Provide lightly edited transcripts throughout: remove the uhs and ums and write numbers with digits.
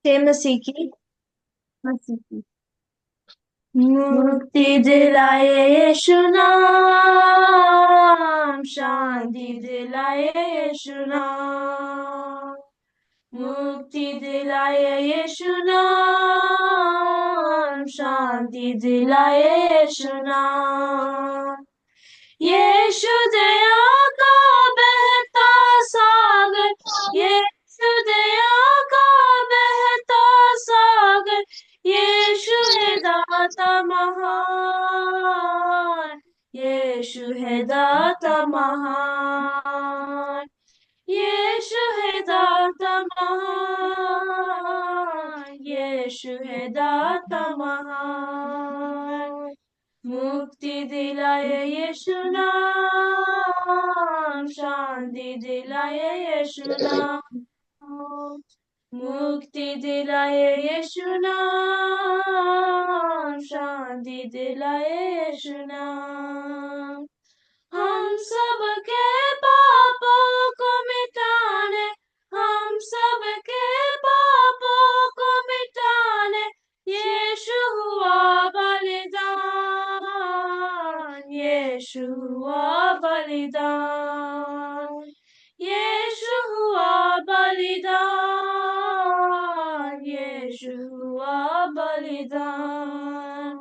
मसीह की मुक्ति दिलाए यीशु नाम, शांति दिलाए यीशु नाम, मुक्ति दिलाए यीशु नाम, शांति दिलाए यीशु नाम। यीशु दया का बहता सागर, यीशु दया का बहता सागर, यीशु है दाता महान, यीशु है दाता महान, यीशु है दाता महान, यीशु है दाता महान। मुक्ति दिलाए यीशु नाम, शांति दिलाए यीशु नाम, मुक्ति दिलाए यीशु नाम, शांति दिलाए यीशु नाम। हम सबके पापों को मिटाने, हम सबके पापों को मिटाने, यीशु हुआ बलिदान, यीशु हुआ बलिदान, यीशु हुआ बलिदान, यीशु हुआ बलिदान।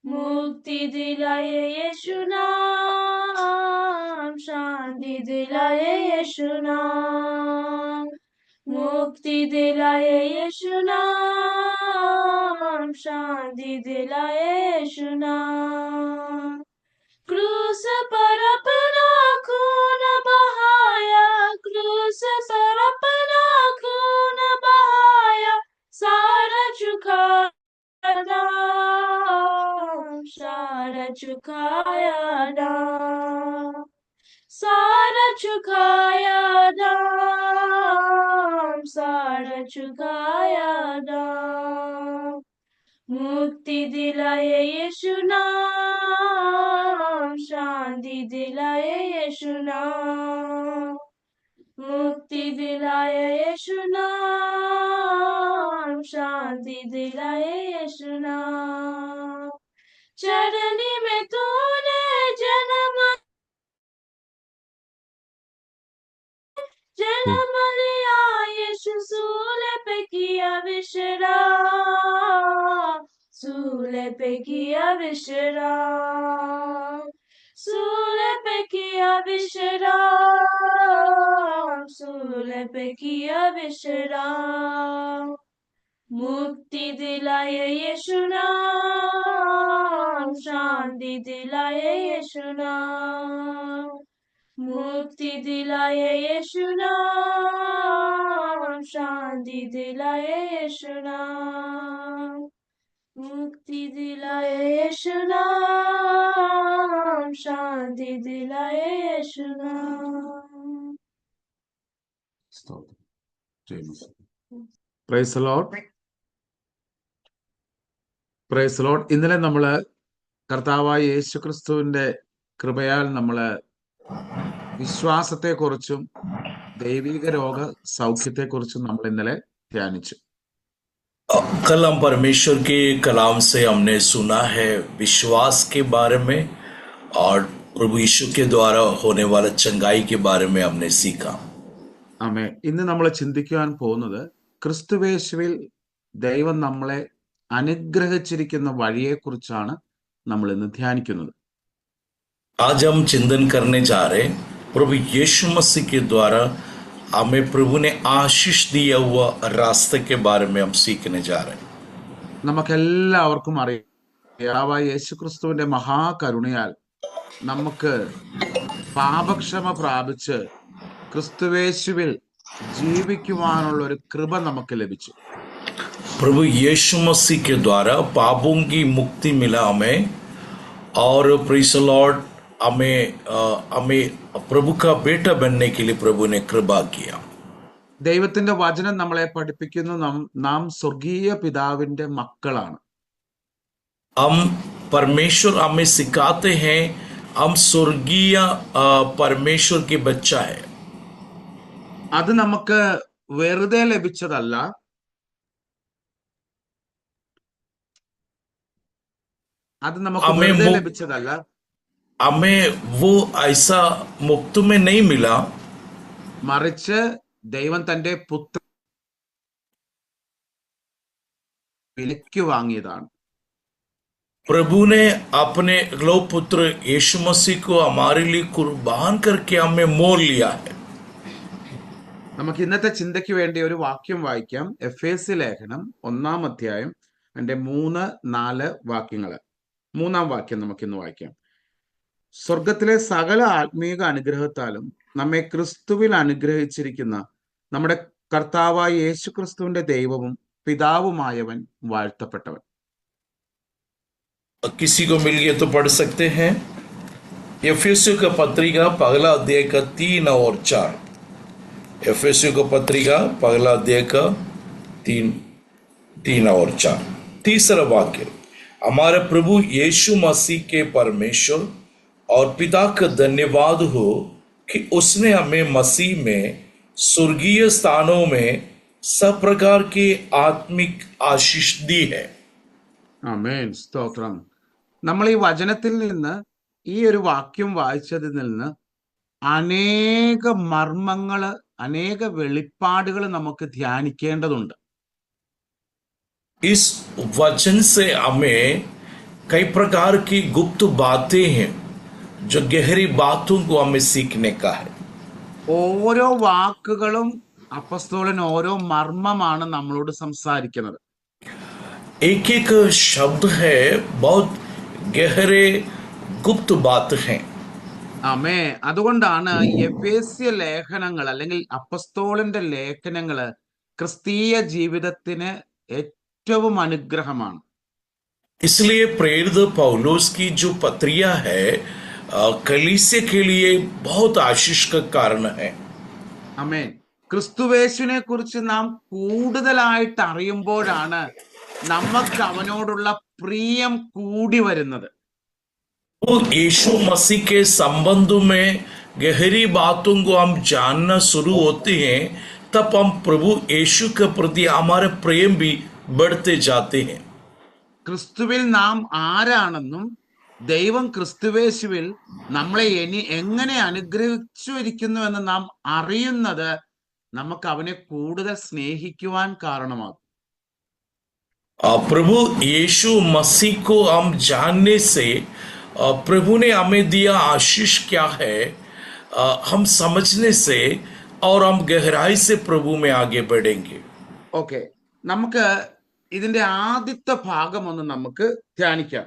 मुक्ति दिलाए यीशु नाम, शांति दिलाए यीशु नाम, मुक्ति दिलाए यीशु नाम, शांति दिलाए यीशु नाम। क्रूस पर अपना खून बहाया, क्रूस पर अपना खून बहाया, सारा चुकाया दाम, सारा चुकाया दाम, सारा चुकाया दाम, सारा चुकाया दाम। मुक्ति दिलाए यीशु नाम, शांति दिलाए यीशु नाम, मुक्ति दिलाए यीशु नाम, शांति दिलाए यीशु नाम। चरनी में तूने जन्म लिया, यीशु सूले पे किया विश्राम, सूले पे किया विश्राम, सूले पे किया विश्राम, सूले पे किया विश्राम। मुक्ति दिलाए यीशु नाम, शांति दिलाए यीशु नाम, मुक्ति दिलाए यीशु नाम, शांति दिलाए यीशु नाम, मुक्ति दिलाए यीशु नाम, शांति दिलाए यीशु नाम। Praise the Lord, praise the Lord. ഇന്നലെ നമ്മള് കർത്താവായ യേശുക്രിസ്തുവിന്റെ കൃപയാൽ നമ്മള് വിശ്വാസത്തെക്കുറിച്ചും ദൈവിക രോഗ സൗഖ്യത്തെക്കുറിച്ചും നമ്മൾ ഇന്നലെ ധ്യാനിച്ചു. कल हम परमेश्वर के कलाम से हमने सुना है विश्वास के बारे में और प्रभु यीशु के द्वारा होने वाला चंगाई के बारे में हमने सीखा. ആമേ. ഇന്ന് നമ്മൾ ചിന്തിക്കുവാൻ പോകുന്നത് ക്രിസ്തുവേശുവിൽ ദൈവം നമ്മളെ അനുഗ്രഹിച്ചിരിക്കുന്ന വഴിയെക്കുറിച്ചാണ് നമ്മൾ ഇന്ന് ധ്യാനിക്കുന്നത്. आज हम चिंतन करने जा रहे प्रभु यीशु मसीह के द्वारा हमें प्रभु ने आशीष दिया हुआ रास्ते के बारे में हम सीखने जा रहे हैं. നമുക്കെല്ലാവർക്കും അറിയാം യേശുക്രിസ്തുവിന്റെ മഹാകരുണയാൽ നമുക്ക് പാപക്ഷമ പ്രാപിച്ച് ക്രിസ്തുവേശുവിൽ ജീവിക്കുവാനുള്ള ഒരു കൃപ നമുക്ക് ലഭിച്ചു. प्रभु यीशु मसीह के द्वारा पापों की मुक्ति मिला हमें और प्रेज़ द लॉर्ड हमें प्रभु का बेटा बनने के लिए प्रभु ने कृपा किया. ദൈവത്തിന്റെ വചനം നമ്മളെ പഠിപ്പിക്കുന്നു നാം സ്വർഗീയ പിതാവിന്റെ മക്കളാണ്. हम परमेश्वर हमें सिखाते हैं हम स्वर्गीय परमेश्वर के बच्चा है. അത് നമുക്ക് വെറുതെ ലഭിച്ചതല്ല, അത് നമുക്ക് हमें വെറുതെ मुक्त ലഭിച്ചതല്ല. हमें वो ऐसा मुफ्त में नहीं मिला, മറിച്ച് ദൈവം തന്റെ പുത്ര വിലയ്ക്ക് വാങ്ങിയതാണ്. प्रभु ने अपने इकलौते पुत्र यीशु मसीह को हमारे लिए कुर्बान करके हमें मोल लिया है। നമുക്ക് ഇന്നത്തെ ചിന്തയ്ക്ക് വേണ്ടി ഒരു വാക്യം വായിക്കാം. എഫേസ്യ ലേഖനം 1-ാം അധ്യായം അതിന്റെ 3-4 വാക്യങ്ങള്. 3-ാം വാക്യം നമുക്കിന്ന് വായിക്കാം. സ്വർഗത്തിലെ സകല ആത്മീക അനുഗ്രഹത്താലും നമ്മെ ക്രിസ്തുവിൽ അനുഗ്രഹിച്ചിരിക്കുന്ന നമ്മുടെ കർത്താവായ യേശു ക്രിസ്തുവിന്റെ ദൈവവും പിതാവുമായവൻ വാഴ്ത്തപ്പെട്ടവൻ. किसी को मिल गया तो पढ़ सकते हैं। एफेसियों का पत्रिका पहला अध्याय का 3 और 4। एफेसियों का पत्रिका पहला अध्याय का 3 और 4। तीसरा वाक्य, हमारे प्रभु यीशु मसीह के परमेश्वर और पिता का धन्यवाद हो कि उसने हमें मसीह में स्वर्गीय स्थानों में सब प्रकार की आत्मिक आशीष दी है। ആമേൻ, സ്തോത്രം. നമ്മൾ ഈ വചനത്തിൽ നിന്ന്, ഈ ഒരു വാക്യം വായിച്ചതിൽ നിന്ന് അനേക മർമ്മങ്ങള്, അനേക വെളിപ്പാടുകൾ നമുക്ക് ധ്യാനിക്കേണ്ടതുണ്ട്. इस वचन से हमें कई प्रकार की गुप्त बातें हैं जो गहरी बातों को हमें सीखने का है। ഓരോ വാക്കുകളും അപ്പസ്തോലൻ ഓരോ മർമ്മമാണ് നമ്മളോട് സംസാരിക്കുന്നത്. एक एक शब्द है, बहुत गहरे गुप्त बात हैं। ആമേ, അതുകൊണ്ടാണ് എഫേസ്യ ലേഖനങ്ങൾ അല്ലെങ്കിൽ അപ്പസ്തോലന്റെ ലേഖനങ്ങള് ക്രിസ്തീയ ജീവിതത്തിന് ഏറ്റവും അനുഗ്രഹമാണ്. इसलिए प्रेरित पौलुस की जो पत्रिया है कलीसिया के लिए बहुत आशीष का कारण है। ആമേൻ. ക്രിസ്തുവേശുവിനെ കുറിച്ച് നാം കൂടുതലായിട്ട് അറിയുമ്പോഴാണ് നമുക്ക് അവനോടുള്ള പ്രിയം കൂടി വരുന്നത്. वो यीशु मसीह के संबंध में गहरी बातों को हम जानना शुरू होते हैं, तब हम प्रभु यीशु के प्रति हमारे प्रेम भी बढ़ते जाते हैं। ക്രിസ്തുവിൽ നാം ആരാണെന്നും ദൈവം ക്രിസ്തുവേശുവിൽ നമ്മളെ എങ്ങനെ അനുഗ്രഹിച്ചിരിക്കുന്നു എന്ന് നാം അറിയുന്നത് നമുക്ക് അവനെ കൂടുതൽ സ്നേഹിക്കുവാൻ കാരണമാകും. प्रभु यीशु मसीह को हम जानने से प्रभु ने हमें दिया आशीष क्या है, हम समझने से और हम गहराई से प्रभु में आगे बढ़ेंगे। ഓക്കെ, നമുക്ക് ഇതിന്റെ ആദ്യത്തെ ഭാഗം ഒന്ന് നമുക്ക് ധ്യാനിക്കാം.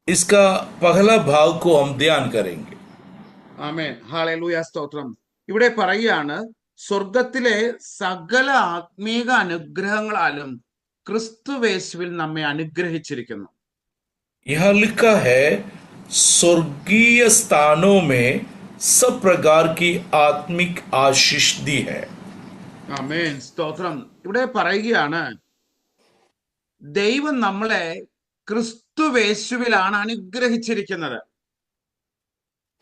इसका पहला भाग को हम ध्यान करेंगे। ആമേൻ, ഹല്ലേലൂയ, സ്തോത്രം. ഇവിടെ പറയുകയാണ്, സ്വർഗത്തിലെ സകല ആത്മീക അനുഗ്രഹങ്ങളാലും ക്രിസ്തുവേശുവിൽ നമ്മെ അനുഗ്രഹിച്ചിരിക്കുന്നു. यह लिखा है, स्वर्गीय स्थानों में सब प्रकार की आत्मिक आशीष दी है। ആമേൻ, സ്തോത്രം. ഇവിടെ പറയുകയാണ്, ദൈവം നമ്മളെ ക്രിസ്തുവേശുവിലാണ് അനുഗ്രഹിച്ചിരിക്കുന്നത്.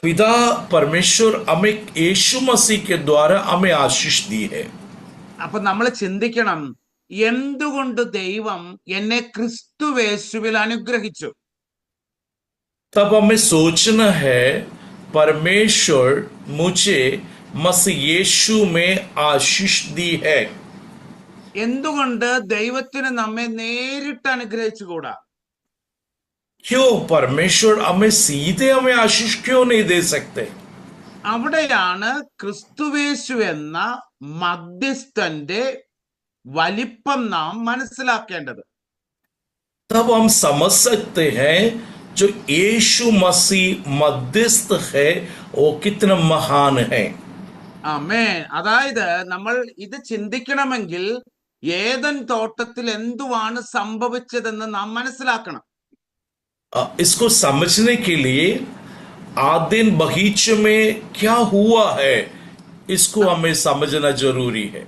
पिता परमेश्वर हमें यीशु मसीह के द्वारा हमें आशीष दी है। അപ്പൊ നമ്മൾ ചിന്തിക്കണം, എന്തുകൊണ്ട് ദൈവം എന്നെ ക്രിസ്തുവേശുവിൽ അനുഗ്രഹിച്ചു? तब हमें सोचना है, परमेश्वर मुझे मसीह यीशु में आशीष दी है। എന്തുകൊണ്ട് ദൈവത്തിന് നമ്മെ നേരിട്ട് അനുഗ്രഹിച്ചുകൂടാ? क्यों परमेश्वर हमें सीधे हमें आशीष क्यों नहीं दे सकते? അവിടെയാണ് ക്രിസ്തുവേശു എന്ന മധ്യസ്ഥന്റെ വലിപ്പം നാം മനസ്സിലാക്കേണ്ടത്. तब हम समझ सकते हैं जो यीशु मसीह मध्यस्थ है वो कितना महान है। ആമേൻ. അതായത് നമ്മൾ ഇത് ചിന്തിക്കണമെങ്കിൽ ഏദൻ തോട്ടത്തിൽ എന്തുവാണ് സംഭവിച്ചതെന്ന് നാം മനസ്സിലാക്കണം. इसको समझने के लिए आदिन बगीचे में क्या हुआ है, इसको हमें समझना जरूरी है।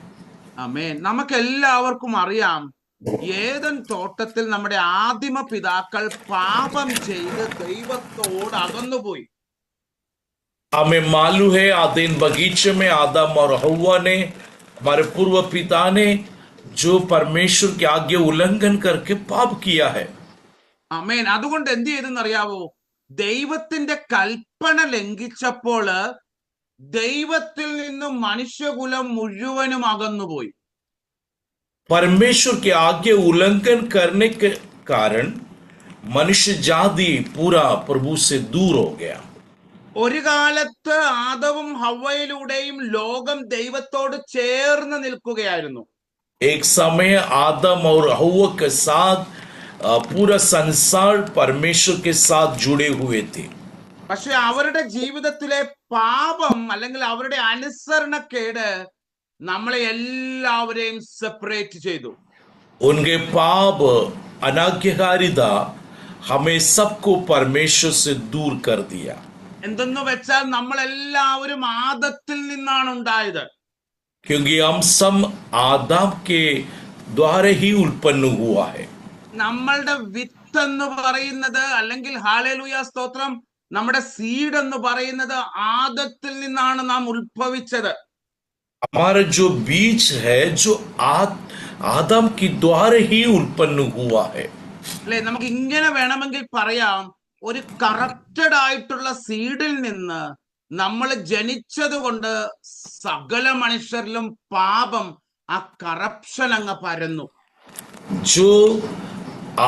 ആമേൻ. നമുക്ക് എല്ലാവർക്കും അറിയാം, ഏദൻ തോട്ടത്തിൽ നമ്മുടെ ആദിമ പിതാക്കൾ പാപം ചെയ്ത് ദൈവത്തോട് അകന്നുപോയി. हमें मालूम है आदिन बगीचे में आदम और हव्वा ने, हमारे पूर्व पिता ने जो परमेश्वर की आज्ञा उल्लंघन करके पाप किया है. ആമേൻ. അതുകൊണ്ട് എന്ത് ചെയ്തെന്നറിയാവോ? ദൈവത്തിന്റെ കൽപ്പന ലംഘിച്ചപ്പോൾ ദൈവത്തിൽ നിന്നും മനുഷ്യകുലം മുഴുവനും അകന്നുപോയി. परमेश्वर की आज्ञा उल्लंघन करने के कारण मनुष्य जाति पूरा प्रभु से दूर हो गया. ഒരു കാലത്ത് ആദവും ഹവ്വയിലൂടെയും ലോകം ദൈവത്തോട് ചേർന്ന് നിൽക്കുകയായിരുന്നു. एक समय आदम और हव्वा के साथ पूरा संसार परमेश्वर के साथ जुड़े हुए थे. പക്ഷെ അവരുടെ ജീവിതത്തിലെ പാപം അല്ലെങ്കിൽ അവരുടെ അനുസരണക്കേട് നമ്മളെ എല്ലാവരെയും സെപ്പറേറ്റ് ചെയ്തു. उनके पाप अनाज्ञाकारिता हमें सबको परमेश्वर से दूर कर दिया. എന്തെന്ന് വെച്ചാൽ നമ്മൾ എല്ലാവരും ആദത്തിൽ നിന്നാണ് ഉണ്ടായത്. क्योंकि हम सब आदम के द्वारा ही उत्पन्न हुआ है. നമ്മളുടെ വിത്ത് എന്ന് പറയുന്നത് അല്ലെങ്കിൽ ഹല്ലേലൂയ സ്തോത്രം, നമ്മുടെ സീഡ് എന്ന് പറയുന്നത് ആദത്തിൽ നിന്നാണ് നാം ഉത്ഭവിച്ചത്. हमारा जो बीज है जो आदम के द्वारा ही उत्पन्न हुआ है. അല്ലെ, നമുക്ക് ഇങ്ങനെ വേണമെങ്കിൽ പറയാം, ഒരു കറപ്റ്റഡ് ആയിട്ടുള്ള സീഡിൽ നിന്ന് നമ്മൾ ജനിച്ചത് കൊണ്ട് സകല മനുഷ്യരിലും പാപം, ആ കറപ്ഷൻ അങ്ങ് പരന്നു. जो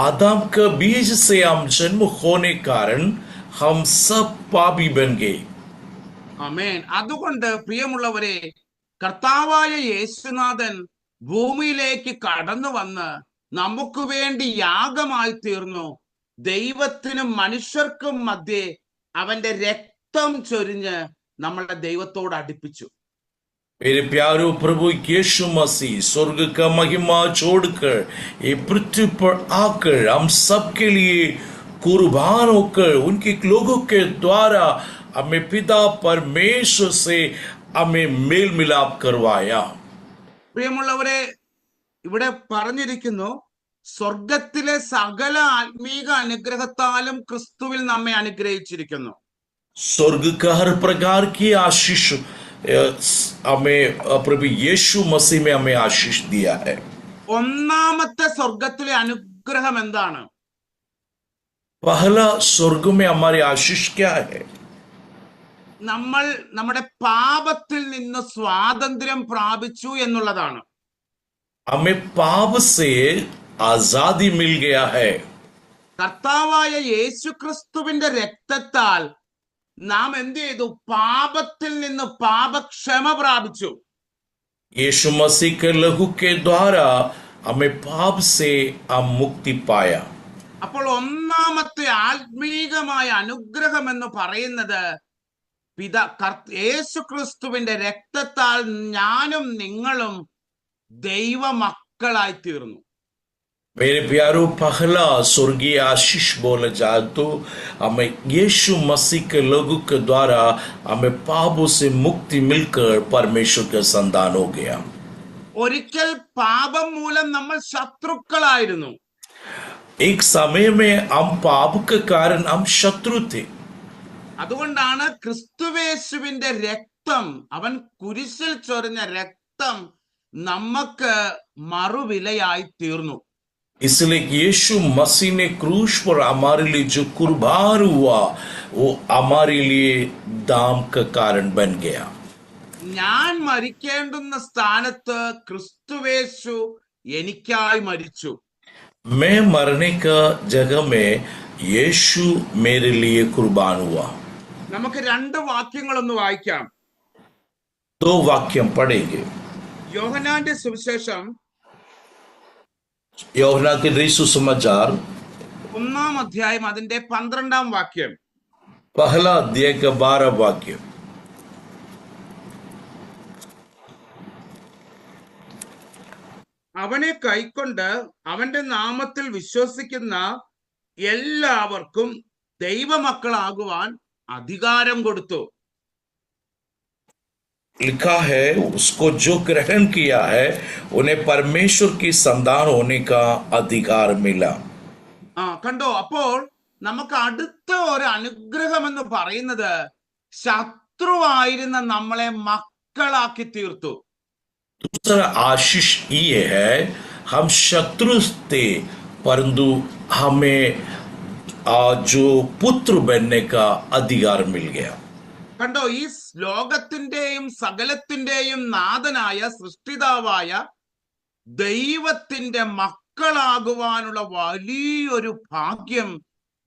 आदम का बीज से हम जन्म होने कारण हम सब पापी बन गए. ആമേൻ. അതുകൊണ്ട് പ്രിയമുള്ളവരെ, കർത്താവായ യേശുനാഥൻ ഭൂമിയിലേക്ക് കടന്നു വന്ന് നമുക്ക് വേണ്ടി യാഗമായി തീർന്നു. ദൈവത്തിനും മനുഷ്യർക്കും മധ്യേ അവന്റെ രക്തം ചൊരിഞ്ഞ് നമ്മളെ ദൈവത്തോട് അടുപ്പിച്ചു. मेरे प्यारो प्रभु यीशु मसीह स्वर्ग का महिमा छोड़कर ये पृथ्वी पर आकर हम सबके लिए कुर्बान होकर उनके लोगों के द्वारा हमें पिता परमेश्वर से हमें मेल मिलाप करवाया. പ്രിയമുള്ളവരെ, ഇവിടെ പറഞ്ഞിരിക്കുന്നു, സ്വർഗത്തിലെ സകല ആത്മീക അനുഗ്രഹത്താലും ക്രിസ്തുവിൽ നമ്മെ അനുഗ്രഹിച്ചിരിക്കുന്നു. स्वर्ग का हर प्रकार की आशीष हमें प्रभु यीशु मसीह में हमें आशीष दिया है. ഒന്നാമത്തെ സ്വർഗത്തിലെ അനുഗ്രഹം എന്താണ്? पहला स्वर्ग में हमारी आशीष क्या है? നമ്മൾ നമ്മുടെ പാപത്തിൽ നിന്ന് സ്വാതന്ത്ര്യം പ്രാപിച്ചു എന്നുള്ളതാണ്. हमें पाप से आजादी मिल गया है. കർത്താവായ യേശുക്രിസ്തുവിന്റെ രക്തത്താൽ നാം എന്ത് ചെയ്തു? പാപത്തിൽ നിന്ന് പാപക്ഷമ പ്രാപിച്ചു. यीशु मसीह के लहू के द्वारा हमें पाप से हम मुक्ति पाया. അപ്പോൾ ഒന്നാമത്തെ ആത്മീകമായ അനുഗ്രഹം എന്ന് പറയുന്നത് യേശുക്രിസ്തുവിന്റെ രക്തത്താൽ ഞാനും നിങ്ങളും ദൈവമക്കളായി തീർന്നു. मेरे प्यारो, पहला स्वर्गीय आशीष बोला जाए तो हमें यीशु मसीह के लोगों के द्वारा हमें पापों से मुक्ति मिलकर परमेश्वर का संतान हो गया. ഒരിക്കൽ പാപം മൂലം നമ്മൾ ശത്രുക്കളായിരുന്നു. एक समय में हम पाप के कारण हम शत्रु थे. അതുകൊണ്ടാണ് ക്രിസ്തുവേശുവിന്റെ രക്തം, അവൻ കുരിശിൽ ചൊരിഞ്ഞ രക്തം നമുക്ക് മറുവിലയായി തീർന്നു. इसलिए यीशु मसीह ने क्रूस पर हमारे लिए जो कुर्बान हुआ वो हमारे लिए दाम का कारण बन गया. ഞാൻ മരിക്കേണ്ടുന്ന സ്ഥാനത്ത് ക്രിസ്തുവേശു എനിക്കായി മരിച്ചു. मैं मरने का जगह में यीशु मेरे लिए कुर्बान हुआ. നമുക്ക് രണ്ട് വാക്യങ്ങളൊന്ന് വായിക്കാം. दो वाक्य पढ़ेंगे. യോഹന്നാന്റെ സുവിശേഷം യോഹന്നാൻ के सुसमाचार 1-ാം അധ്യായം അതിന്റെ 12-ാം വാക്യം. पहला अध्याय का 12 वाक्य. അവനെ കൈക്കൊണ്ട് അവന്റെ നാമത്തിൽ വിശ്വസിക്കുന്ന എല്ലാവർക്കും ദൈവമക്കളാകുവാൻ അധികാരം കൊടുത്തു. लिखा है उसको जो ग्रहण किया है उन्हें परमेश्वर की संतान होने का अधिकार मिला. കണ്ടോ? അപ്പോൾ നമുക്ക് അടുത്ത ഒരു അനുഗ്രഹം എന്ന് പറയുന്നത് ശത്രുവായിരുന്ന നമ്മളെ മക്കളാക്കി തീർത്തു. दूसरा आशीष ये है हम शत्रु थे परंतु हमें जो पुत्र बनने का अधिकार मिल गया। കണ്ടോ, ഈ ലോകത്തിന്റെയും സകലത്തിന്റെയും നാഥനായ സൃഷ്ടിതാവായ ദൈവത്തിന്റെ മക്കളാകുവാനുള്ള വലിയൊരു ഭാഗ്യം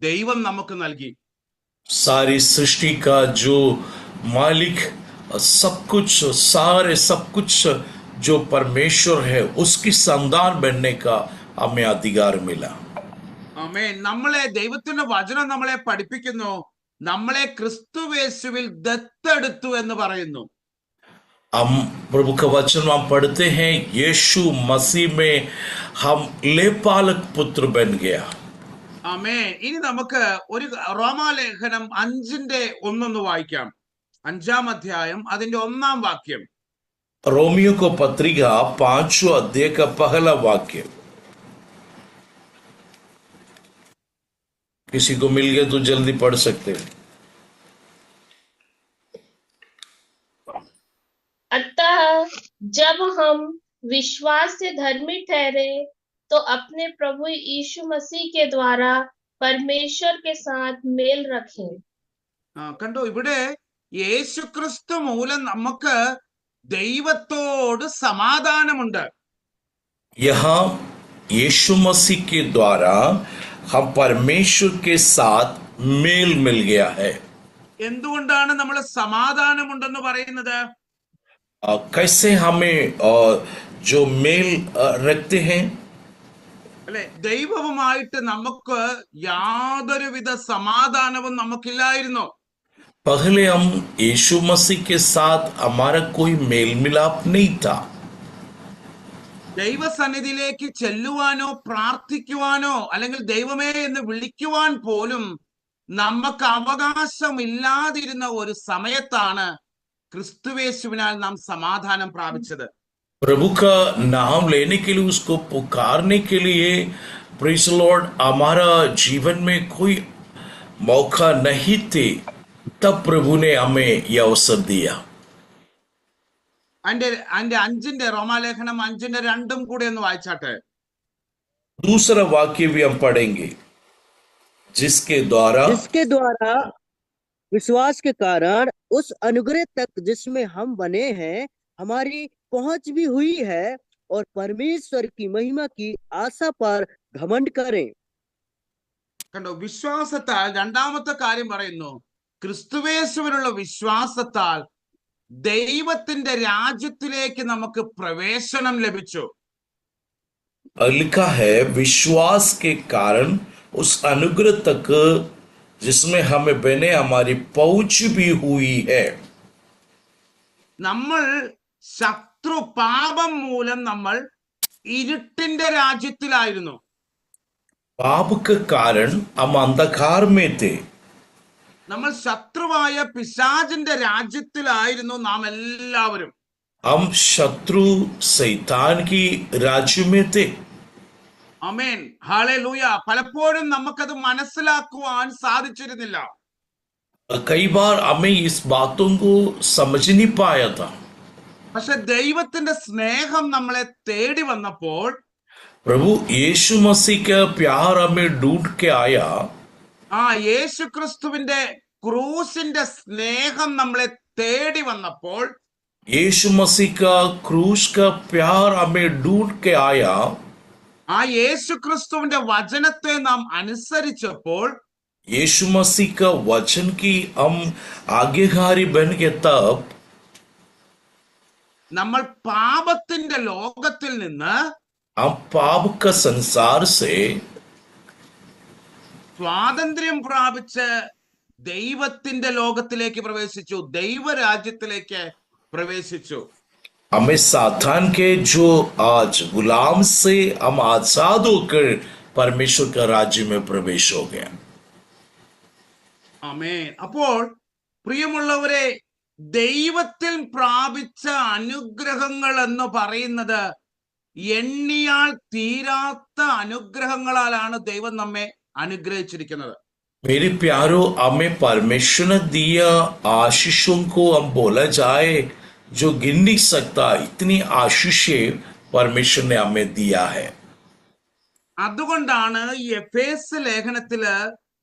ദൈവം നമുക്ക് നൽകി. सारी सृष्टि का जो मालिक, सब कुछ, सारे सब कुछ जो परमेश्वर है उसकी संतान बनने का हमें अधिकार मिला। ആമേൻ. നമ്മളെ ദൈവത്തിന്റെ വചനം നമ്മളെ പഠിപ്പിക്കുന്നു, നമ്മളെ ക്രിസ്തുയേശുവിൽ ദത്തെടുത്തു എന്ന് പറയുന്നു. हम प्रभु का वचन हम पढ़ते हैं, यीशु मसीह में हम लेपालक पुत्र बन गया। ആമേൻ. ഇനി നമുക്ക് ഒരു റോമാലേഖനം 5:1 വായിക്കാം. 5-ാം അധ്യായം അതിന്റെ 1-ാം വാക്യം. रोमियो को पत्रिका 5 अध्याय का पहला वाक्य। किसी को मिल गया तो जल्दी पढ़ सकते हैं। अतः जब हम विश्वास से धर्मी ठहरे तो अपने प्रभु यीशु मसीह के द्वारा परमेश्वर के साथ मेल रखें। കണ്ടോ, ഇവിടെ യേശുക്രിസ്തു മൂലം നമുക്ക് ദൈവത്തോട് സമാധാനമുണ്ട്. यहाँ यीशु मसीह के द्वारा हम परमेश्वर के साथ मेल मिल गया है। എന്തുകൊണ്ടാണ് നമ്മൾ സമാധാനമുണ്ടെന്ന് പറയുന്നത്? कैसे हमें जो मेल रखते हैं? അല്ലെ, ദൈവവുമായിട്ട് നമുക്ക് യാതൊരുവിധ സമാധാനവും നമുക്കില്ലായിരുന്നു. पहले हम यीशु मसीह के साथ हमारा कोई मेल मिलाप नहीं था। ദൈവസന്നിധിയിലേക്ക് ചെല്ലുവാനോ പ്രാർത്ഥിക്കുവാനോ അല്ലെങ്കിൽ ദൈവമേ എന്ന് വിളിക്കുവാൻ പോലും നമുക്ക് അവകാശമില്ലാതിരുന്ന ഒരു സമയത്താണ് ക്രിസ്തുയേശുവിനാൽ നാം സമാധാനം പ്രാപിച്ചത്. प्रभु का नाम लेने के लिए, उसको पुकारने के लिए, प्रेज़ द लॉर्ड, हमारा जीवन में कोई मौका नहीं थे, तब प्रभु ने हमें यह अवसर दिया। അതിന്റെ 5-ന്റെ റോമാലേഖനം 5:2 കൂടെ ഒന്ന് വായിച്ചാട്ടെ. दूसरा वाक्य भी हम पढ़ेंगे, जिसके द्वारा विश्वास के कारण उस अनुग्रह तक जिसमें हम बने हैं हमारी पहुंच भी हुई है और परमेश्वर की महिमा की आशा पर घमंड करें। കണ്ടോ, വിശ്വാസത്താൽ രണ്ടാമത്തെ കാര്യം പറയുന്നു, ക്രിസ്തുയേശുവിനുള്ള വിശ്വാസത്താൽ ദൈവത്തിന്റെ രാജ്യത്തിലേക്ക് നമുക്ക് പ്രവേശനം ലഭിച്ചു. लिखा है, विश्वास के कारण उस अनुग्रह तक जिसमें हमें बने हमारी पहुंच भी हुई है। നമ്മൾ പാപം മൂലം നമ്മൾ ഇരുട്ടിന്റെ രാജ്യത്തിലായിരുന്നു. पाप के कारण हम अंधकार में थे। നമ്മൾ ശത്രുവായ പിശാചിന്റെ രാജ്യത്തിലായിരുന്നു നാം എല്ലാവരും. हम शत्रु शैतान की राज्य में थे। ആമേൻ, ഹല്ലേലൂയ. പലപ്പോഴും നമുക്കത് മനസ്സിലാക്കുവാൻ സാധിച്ചിരുന്നില്ല. कई बार हमें इस बातों को समझ नहीं पाया था, പക്ഷെ ദൈവത്തിന്റെ സ്നേഹം നമ്മളെ തേടി വന്നപ്പോൾ प्रभु यीशु मसीह का प्यार हमें ढूंढ के आया। യേശു ക്രിസ്തുവിന്റെ ക്രൂസിന്റെ സ്നേഹം നമ്മളെ തേടി വന്നപ്പോൾ यीशु मसीह का क्रूस का प्यार हमें ढूंढ के आया। യേശു ക്രിസ്തുവിന്റെ വചനത്തെ നാം അനുസരിച്ചപ്പോൾ यीशु मसीह का वचन की हम आज्ञाकारी बन के तब നമ്മൾ പാപത്തിന്റെ ലോകത്തിൽ നിന്ന് हम पाप का संसार से സ്വാതന്ത്ര്യം പ്രാപിച്ച് ദൈവത്തിന്റെ ലോകത്തിലേക്ക് പ്രവേശിച്ചു, ദൈവരാജ്യത്തിലേക്ക് പ്രവേശിച്ചു. हमें सातान के जो आज गुलाम से हम आजाद होकर परमेश्वर का राज्य में प्रवेश हो गया। ആമേൻ. അപ്പോൾ പ്രിയമുള്ളവരെ, ദൈവത്തിൽ പ്രാപിച്ച അനുഗ്രഹങ്ങൾ എന്ന് പറയുന്നത് എണ്ണിയാൽ തീരാത്ത അനുഗ്രഹങ്ങളാലാണ് ദൈവം നമ്മെ അനുഗ്രഹിച്ചിരിക്കുന്നത്. मेरे प्यारो, हमें परमेश्वर ने दिया आशीषों को हम बोला जाए जो गिन नहीं सकता, इतनी आशीषें परमेश्वर ने हमें दिया है। അതുകൊണ്ടാണ് ഈ എഫേസ് ലേഖനത്തില്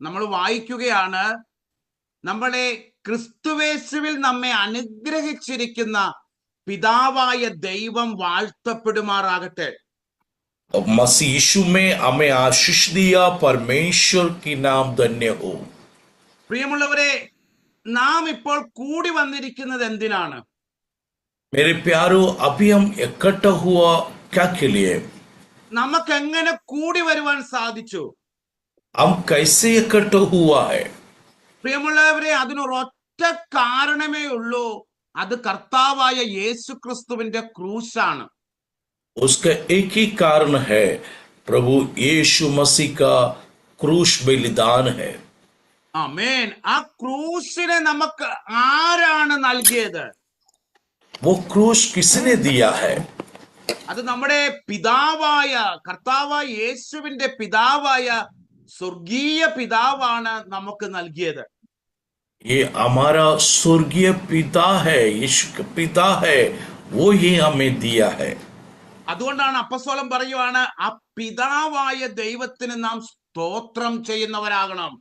നമ്മൾ വായിക്കുകയാണ്, നമ്മളെ ക്രിസ്തുവേശുവിൽ നമ്മെ അനുഗ്രഹിച്ചിരിക്കുന്ന പിതാവായ ദൈവം വാഴ്ത്തപ്പെടുമാറാകട്ടെ. मसीह यीशु में हमें आशीष दिया, परमेश्वर की नाम धन्य हो. പ്രിയമുള്ളവരെ, നാം ഇപ്പോൾ കൂടി വന്നിരിക്കുന്നത് എന്തിനാണ്? मेरे प्यारो, अभी हम इकट्ठा हुआ क्या के लिए? നമുക്ക് എങ്ങനെ കൂടി വരുവാൻ സാധിച്ചു? हम कैसे इकट्ठा हुआ है? പ്രിയമുള്ളവരെ, അതിനൊരൊറ്റ കാരണമേ ഉള്ളൂ. അത് കർത്താവായ യേശു ക്രിസ്തുവിന്റെ ക്രൂശാണ്. उसका एक ही कारण है, प्रभु यीशु मसीह का क्रूस बलिदान है. ആമേൻ. ആ ക്രൂശിനെ നമുക്ക് ആരാണ് നൽകിയത്? वो क्रूस किसने दिया है? അത് നമ്മുടെ പിതാവായ കർത്താവായ യേശുവിന്റെ പിതാവായ സ്വർഗീയ പിതാവാണ് നമുക്ക് നൽകിയത്. ये हमारा स्वर्गीय पिता है, यीशु का पिता है, वो ही हमें दिया है. അതുകൊണ്ടാണ് അപ്പസ്തോലൻ പറയുവാണ്, ആ പിതാവായ ദൈവത്തിന് നാം സ്തോത്രം ചെയ്യുന്നവരാകണം.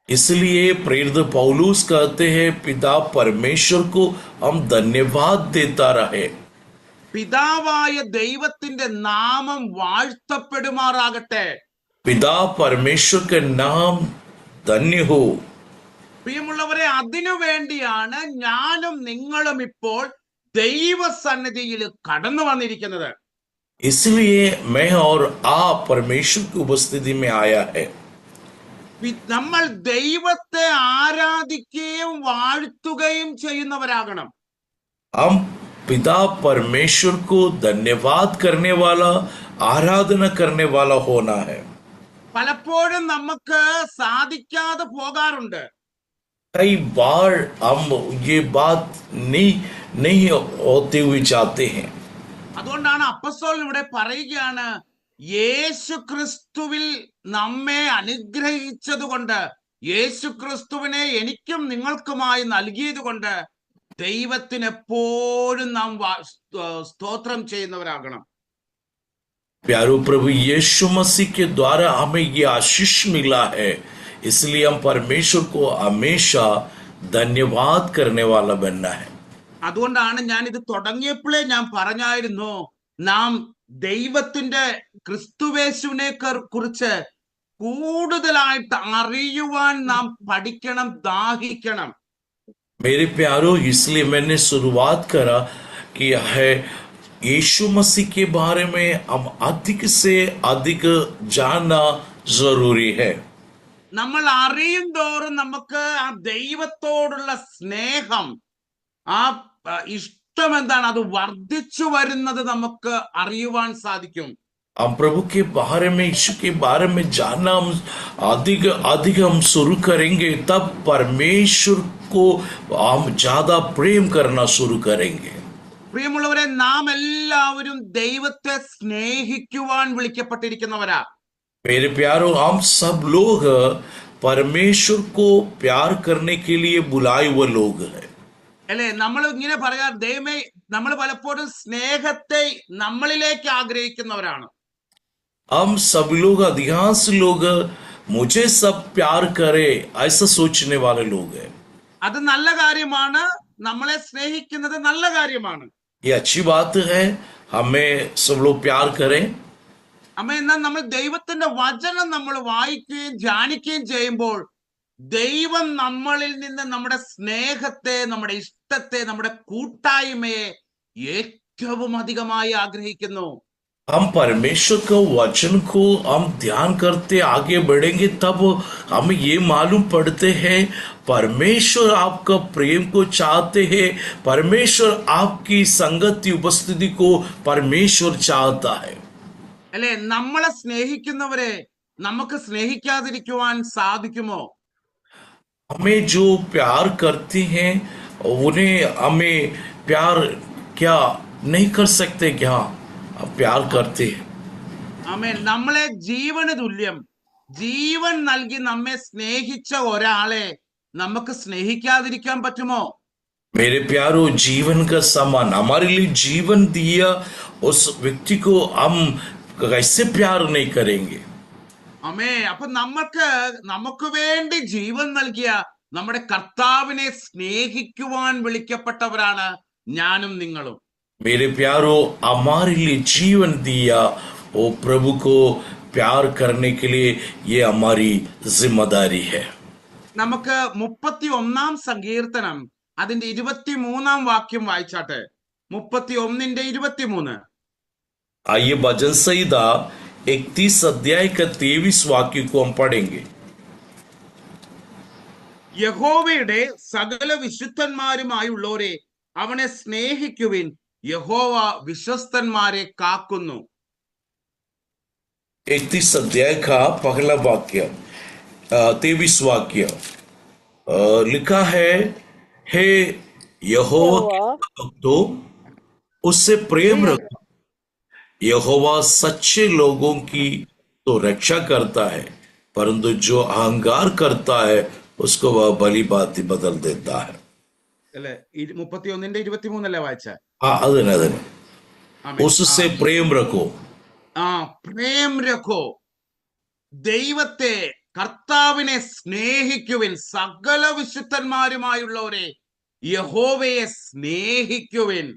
इसलिए प्रेरित पौलुस कहते हैं, पिता परमेश्वर को हम धन्यवाद देता रहे. പിതാവായ ദൈവത്തിന്റെ നാമം വാഴ്ത്തപ്പെടുമാറാകട്ടെ. पिता परमेश्वर का नाम धन्य हो. പ്രിയമുള്ളവരെ, അതിനു വേണ്ടിയാണ് ഞാനും നിങ്ങളും ഇപ്പോൾ ദൈവസന്നിധിയിൽ കടന്നു വന്നിരിക്കുന്നത്. इसलिए मैं और आप परमेश्वर की उपस्थिति में आया है. നമ്മൾ ദൈവത്തെ ആരാധിക്കുകയും വാഴ്ത്തുകയും ചെയ്യുന്നവരാകണം. हम पिता परमेश्वर को धन्यवाद करने वाला, आराधना करने वाला होना है. പലപ്പോഴും നമുക്ക് സാധിക്കാതെ പോകാറുണ്ട്. कई बार हम ये बात नहीं होते हुए जाते हैं. അതുകൊണ്ടാണ് അപ്പസ്തോലൻ ഇവിടെ പറയുകയാണ്, യേശു ക്രിസ്തുവിൽ നമ്മെ അനുഗ്രഹിച്ചത് കൊണ്ട്, യേശു ക്രിസ്തുവിനെ എനിക്കും നിങ്ങൾക്കുമായി നൽകിയത് കൊണ്ട് ദൈവത്തിന് എപ്പോഴും നാം സ്തോത്രം ചെയ്യുന്നവരാകണം. प्यारो, प्रभु यीशु मसीह के द्वारा हमें ये आशीष मिला है, इसलिए हम परमेश्वर को हमेशा धन्यवाद करने वाला बनना है. അതുകൊണ്ടാണ് ഞാൻ ഇത് തുടങ്ങിയപ്പോഴേ ഞാൻ പറഞ്ഞായിരുന്നു, നാം ദൈവത്തിന്റെ ക്രിസ്തുവേശുവിനെ കുറിച്ച് കൂടുതലായിട്ട് അറിയുവാൻ നാം പഠിക്കണം, ദാഹിക്കണം. मेरे प्यारो, इसलिए मैंने शुरुआत करा कि है यीशु मसीह के बारे में हम अधिक से अधिक जानना जरूरी है. നമ്മൾ അറിയും തോറും നമുക്ക് ആ ദൈവത്തോടുള്ള സ്നേഹം, ആ ഇഷ്ടം എന്താണ്, അത് വർദ്ധിച്ചു വരുന്നത് നമുക്ക് അറിയുവാൻ സാധിക്കും. हम प्रभु के बारे में, यीशु के बारे में जानना हम अधिक अधिक हम शुरू करेंगे, तब परमेश्वर को हम ज्यादा प्रेम करना शुरू करेंगे. പ്രിയമുള്ളവരെ, നാം എല്ലാവരും ദൈവത്തെ സ്നേഹിക്കുവാൻ വിളിക്കപ്പെട്ടിരിക്കുന്നവരാ. मेरे प्यारो, हम सब लोग परमेश्वर को प्यार करने के लिए बुलाए हुए लोग हैं. അല്ലെ? നമ്മൾ ഇങ്ങനെ പറയാ, ദൈവമേ, നമ്മൾ പലപ്പോഴും സ്നേഹത്തെ നമ്മളിലേക്ക് ആഗ്രഹിക്കുന്നവരാണ്. हम सब लोग, अधिकांश लोग मुझे सब प्यार करे ऐसा सोचने वाले लोग हैं. അത് നല്ല കാര്യമാണ്, നമ്മളെ സ്നേഹിക്കുന്നത് നല്ല കാര്യമാണ്. ये अच्छी बात है, हमें सब लोग प्यार करें. അമ്മ, എന്നാൽ നമ്മൾ ദൈവത്തിന്റെ വചനം നമ്മൾ വായിക്കുകയും ധ്യാനിക്കുകയും ചെയ്യുമ്പോൾ ദൈവം നമ്മളിൽ നിന്ന് നമ്മുടെ സ്നേഹത്തെ, നമ്മുടെ ഇഷ്ടത്തെ, നമ്മുടെ കൂട്ടായ്മയെ ഏറ്റവും അധികമായി ആഗ്രഹിക്കുന്നു. हम परमेश्वर का वचन को हम ध्यान करते आगे बढ़ेंगे, तब हमें ये मालूम पड़ते हैं परमेश्वर आपका प्रेम को चाहते हैं, परमेश्वर आपकी संगति उपस्थिति को परमेश्वर चाहता है. അല്ലെ? നമ്മളെ സ്നേഹിക്കുന്നവരെ നമുക്ക് സ്നേഹിക്കാതിരിക്കുവാൻ സാധിക്കുമോ? हमें जो प्यार करते हैं उन्हें हमें प्यार क्या नहीं कर सकते? क्या प्यार करते हैं. ആമേൻ. നമ്മളെ ജീവന് തുല്യം ജീവൻ നൽകി നമ്മെ സ്നേഹിച്ച ഒരാളെ നമുക്ക് സ്നേഹിക്കാതിരിക്കാൻ പറ്റുമോ? मेरे प्यारो, जीवन का समान हमारे लिए जीवन दिया उस व्यक्ति को हम कैसे प्यार नहीं करेंगे? അമേ. അപ്പൊ നമുക്ക് വേണ്ടി ജീവൻ നൽകിയ നമ്മുടെ കർത്താവിനെ സ്നേഹിക്കുവാൻ വിളിക്കപ്പെട്ടവരാണ് ഞാനും നിങ്ങളും. मेरे प्यारो, हमारे लिए जीवन दिया, वो प्रभु को प्यार करने के लिए ये हमारी जिम्मेदारी है. നമുക്ക് 31 സങ്കീർത്തനം അതിന്റെ 23 വാക്യം വായിച്ചാട്ടെ. 31:23. आइए भजन संहिता 31 अध्याय का 23 वाक्य को हम पढ़ेंगे. യഹോവയുടെ സകല വിശുദ്ധന്മാരുമായുള്ളവരെ അവനെ സ്നേഹിക്കുവിൻ, യഹോവ വിശ്വസ്തന്മാരെ കാക്കുന്നു. 31 अध्याय का पहला वाक्य 23 वाक्य लिखा है, हे यहोवा के भक्तों, उससे प्रेम रखो. यहोवा सच्चे लोगों की तो रक्षा करता है, परंतु जो अहंकार करता है उसको वह भली भांति बदल देता है. അല്ലെ? 31:23 വായിച്ച. हाँ, अदन उससे प्रेम रखो. പ്രേം രഖോ. ദൈവത്തെ, കർത്താവിനെ സ്നേഹിക്കുവിൻ, സകല വിശുദ്ധന്മാരുമായുള്ളവരെ യഹോവയെ സ്നേഹിക്കുവിൻ.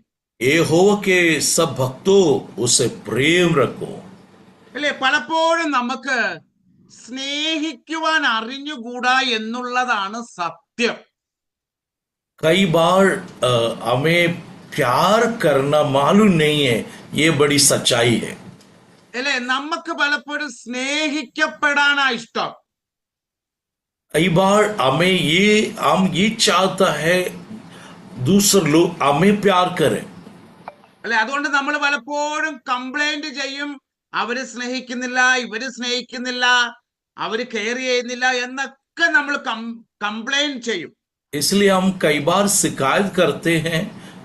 यहोवा के सब भक्तों उसे प्रेम रखो. അല്ലെ? പലപ്പോഴും നമുക്ക് സ്നേഹിക്കുവാൻ അറിഞ്ഞുകൂടാ എന്നുള്ളതാണ് സത്യം. कई बार हमें प्यार करना मालूम नहीं है, ये बड़ी सच्चाई है. അല്ലെ? നമുക്ക് പലപ്പോഴും സ്നേഹിക്കപ്പെടാനാ ഇഷ്ടം. कई बार हम ये चाहता है दूसरे लोग हमें प्यार करें. അല്ലെ? അതുകൊണ്ട് നമ്മൾ പലപ്പോഴും കംപ്ലൈന്റ് ചെയ്യും, അവര് സ്നേഹിക്കുന്നില്ല, ഇവര് സ്നേഹിക്കുന്നില്ല, അവര് കെയർ ചെയ്യുന്നില്ല എന്നൊക്കെ നമ്മൾ കംപ്ലൈന്റ് ചെയ്യും. इसलिए हम कई बार शिकायत करते हैं,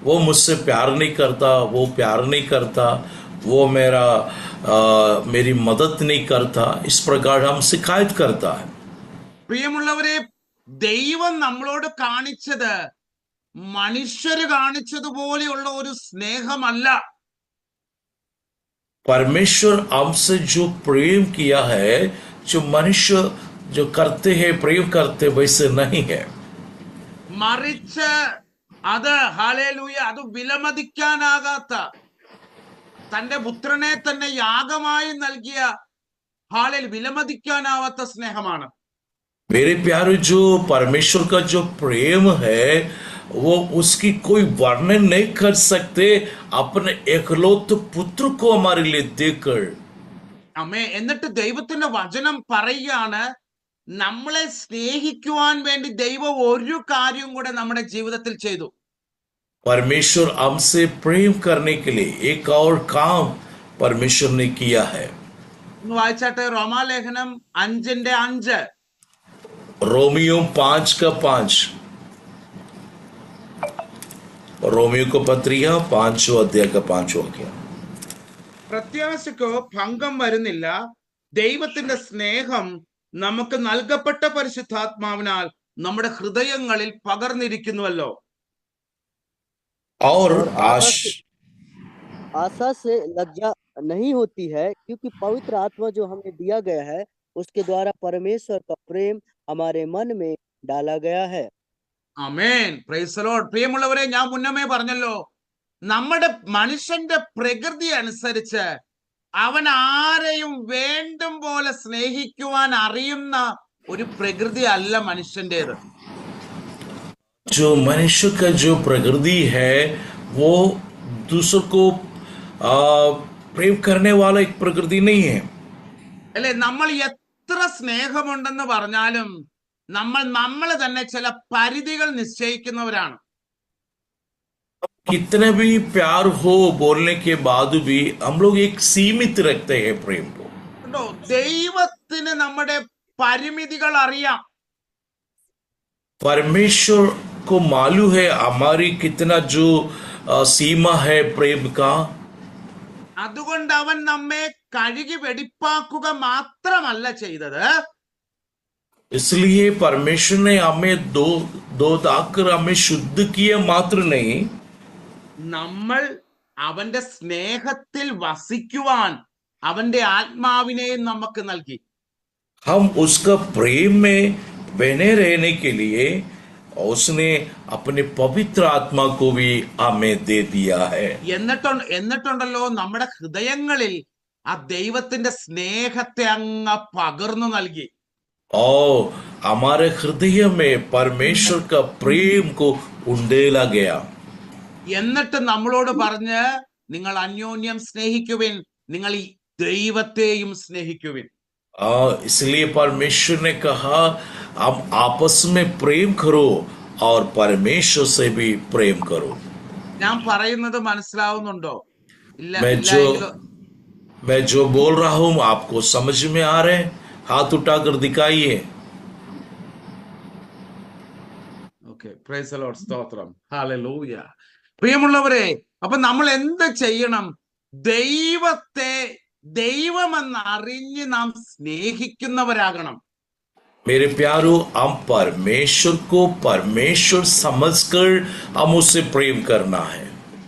वो मुझसे प्यार नहीं करता, वो प्यार नहीं करता, वो मेरी मदद नहीं करता. इस प्रकार हम शिकायत करता है. പ്രിയമുള്ളവരെ, ദൈവം നമ്മളോട് കാണിച്ചത് മനുഷ്യര് കാണിച്ചതുപോലെയുള്ള ഒരു സ്നേഹമല്ല. परमेश्वर हमसे जो प्रेम किया है, जो मनुष्य जो करते हैं प्रेम करते वैसे नहीं है. മറിച്ച് അത് ഹല്ലേലൂയ, അത് വിലമതിക്കാനാകാത്ത തന്റെ പുത്രനെ തന്നെ യാഗമായി നൽകിയ വിലമതിക്കാനാവാത്ത സ്നേഹമാണ്. मेरे प्यारे, जो परमेश्वर का जो प्रेम है वो उसकी कोई वर्णन नहीं कर सकते. अपने एकलौते पुत्र को हमारे लिए देकर. അമ്മേ, എന്നിട്ട് ദൈവത്തിന്റെ വചനം പറയുകയാണ്, നമ്മളെ സ്നേഹിക്കുവാൻ വേണ്ടി ദൈവം ഒരു കാര്യം കൂടെ നമ്മുടെ ജീവിതത്തിൽ ചെയ്തു. परमेश्वर हमसे प्रेम करने के लिए एक और काम परमेश्वर ने किया है. വായിച്ചാട്ടെ, റോമാലേഖനം 5:5. रोमियो 5:5. रोमियो को पत्रिका 5 अध्याय का 5 वाक्य. പ്രത്യാശയ്ക്കോ ഭംഗം വരുന്നില്ല, ദൈവത്തിന്റെ സ്നേഹം നമുക്ക് നൽകപ്പെട്ട പരിശുദ്ധാത്മാവിനാൽ നമ്മുടെ ഹൃദയങ്ങളിൽ പകർന്നിരിക്കുന്നുവല്ലോ. और आशा से लज्जा नहीं होती है, क्योंकि पवित्र आत्मा जो हमें दिया गया है उसके द्वारा परमेश्वर का प्रेम हमारे मन में डाला गया है. ആമേൻ, പ്രൈസ് ദി ലോർഡ്. പ്രിയമുള്ളവരെ, ഞാൻ മുന്നമേ പറഞ്ഞല്ലോ, നമ്മുടെ മനുഷ്യന്റെ പ്രകൃതി അനുസരിച്ച് അവൻ ആരെയും വേണ്ടും പോലെ സ്നേഹിക്കുവാൻ അറിയുന്ന ഒരു പ്രകൃതി അല്ല മനുഷ്യന്റേത്. जो मनुष्य का जो प्रकृति है वो दूसरों को प्रेम करने वाला एक प्रकृति नहीं है. അല്ലെ? നമ്മൾ എത്ര സ്നേഹമുണ്ടെന്ന് പറഞ്ഞാലും നമ്മൾ തന്നെ ചില പരിധികൾ നിശ്ചയിക്കുന്നവരാണ്. कितने भी प्यार हो बोलने के बाद भी हम लोग एक सीमित रखते हैं प्रेम को. ദൈവത്തിന് നമ്മുടെ പരിമിതികൾ അറിയാം. परमेश्वर को मालूम है हमारी कितना जो सीमा है प्रेम का. അതുകൊണ്ട് അവൻ നമ്മെ കഴുകി വെടിപ്പാക്കുക മാത്രമല്ല ചെയ്തത്, इसलिए परमेश्वर ने हमें दो दाकर हमें शुद्ध किया मात्र नहीं, നമ്മൾ അവന്റെ സ്നേഹത്തിൽ വസിക്കുവാൻ അവന്റെ ആത്മാവിനെയും നമുക്ക് നൽകി. हम उसका प्रेम में बने रहने के लिए उसने अपने पवित्र आत्मा को भी हमें दे दिया है। എന്നിട്ടുണ്ടല്ലോ നമ്മുടെ ഹൃദയങ്ങളിൽ ആ ദൈവത്തിന്റെ സ്നേഹത്തെ അങ്ങ് പകർന്നു നൽകി. और हमारे हृदय में परमेश्वर का प्रेम को उंडेला गया। എന്നിട്ട് നമ്മളോട് പറഞ്ഞ് നിങ്ങൾ അന്യോന്യം സ്നേഹിക്കുവിൻ, നിങ്ങൾ ഈ ദൈവത്തെയും സ്നേഹിക്കുവിൻ. इसलिए परमेश्वर ने कहा आप आपस में प्रेम करो और परमेश्वर से भी प्रेम करो। ഞാൻ പറയുന്നത് മനസ്സിലാവുന്നുണ്ടോ? ഇല്ല मैं जो बोल रहा हूं आपको समझ में आ रहे हैं? हाथ उठाकर दिखाइए। ഓക്കേ, പ്രൈസ് ദി ലോർഡ്, സ്തോത്രം, ഹല്ലേലൂയ. പ്രിയമുള്ളവരെ, അപ്പൊ നമ്മൾ എന്ത് ചെയ്യണം? ദൈവത്തെ ദൈവമെന്ന് അറിഞ്ഞ് നാം സ്നേഹിക്കുന്നവരാകണം. मेरे प्यारो, हम परमेश्वर को परमेश्वर समझकर हम उससे प्रेम करना है।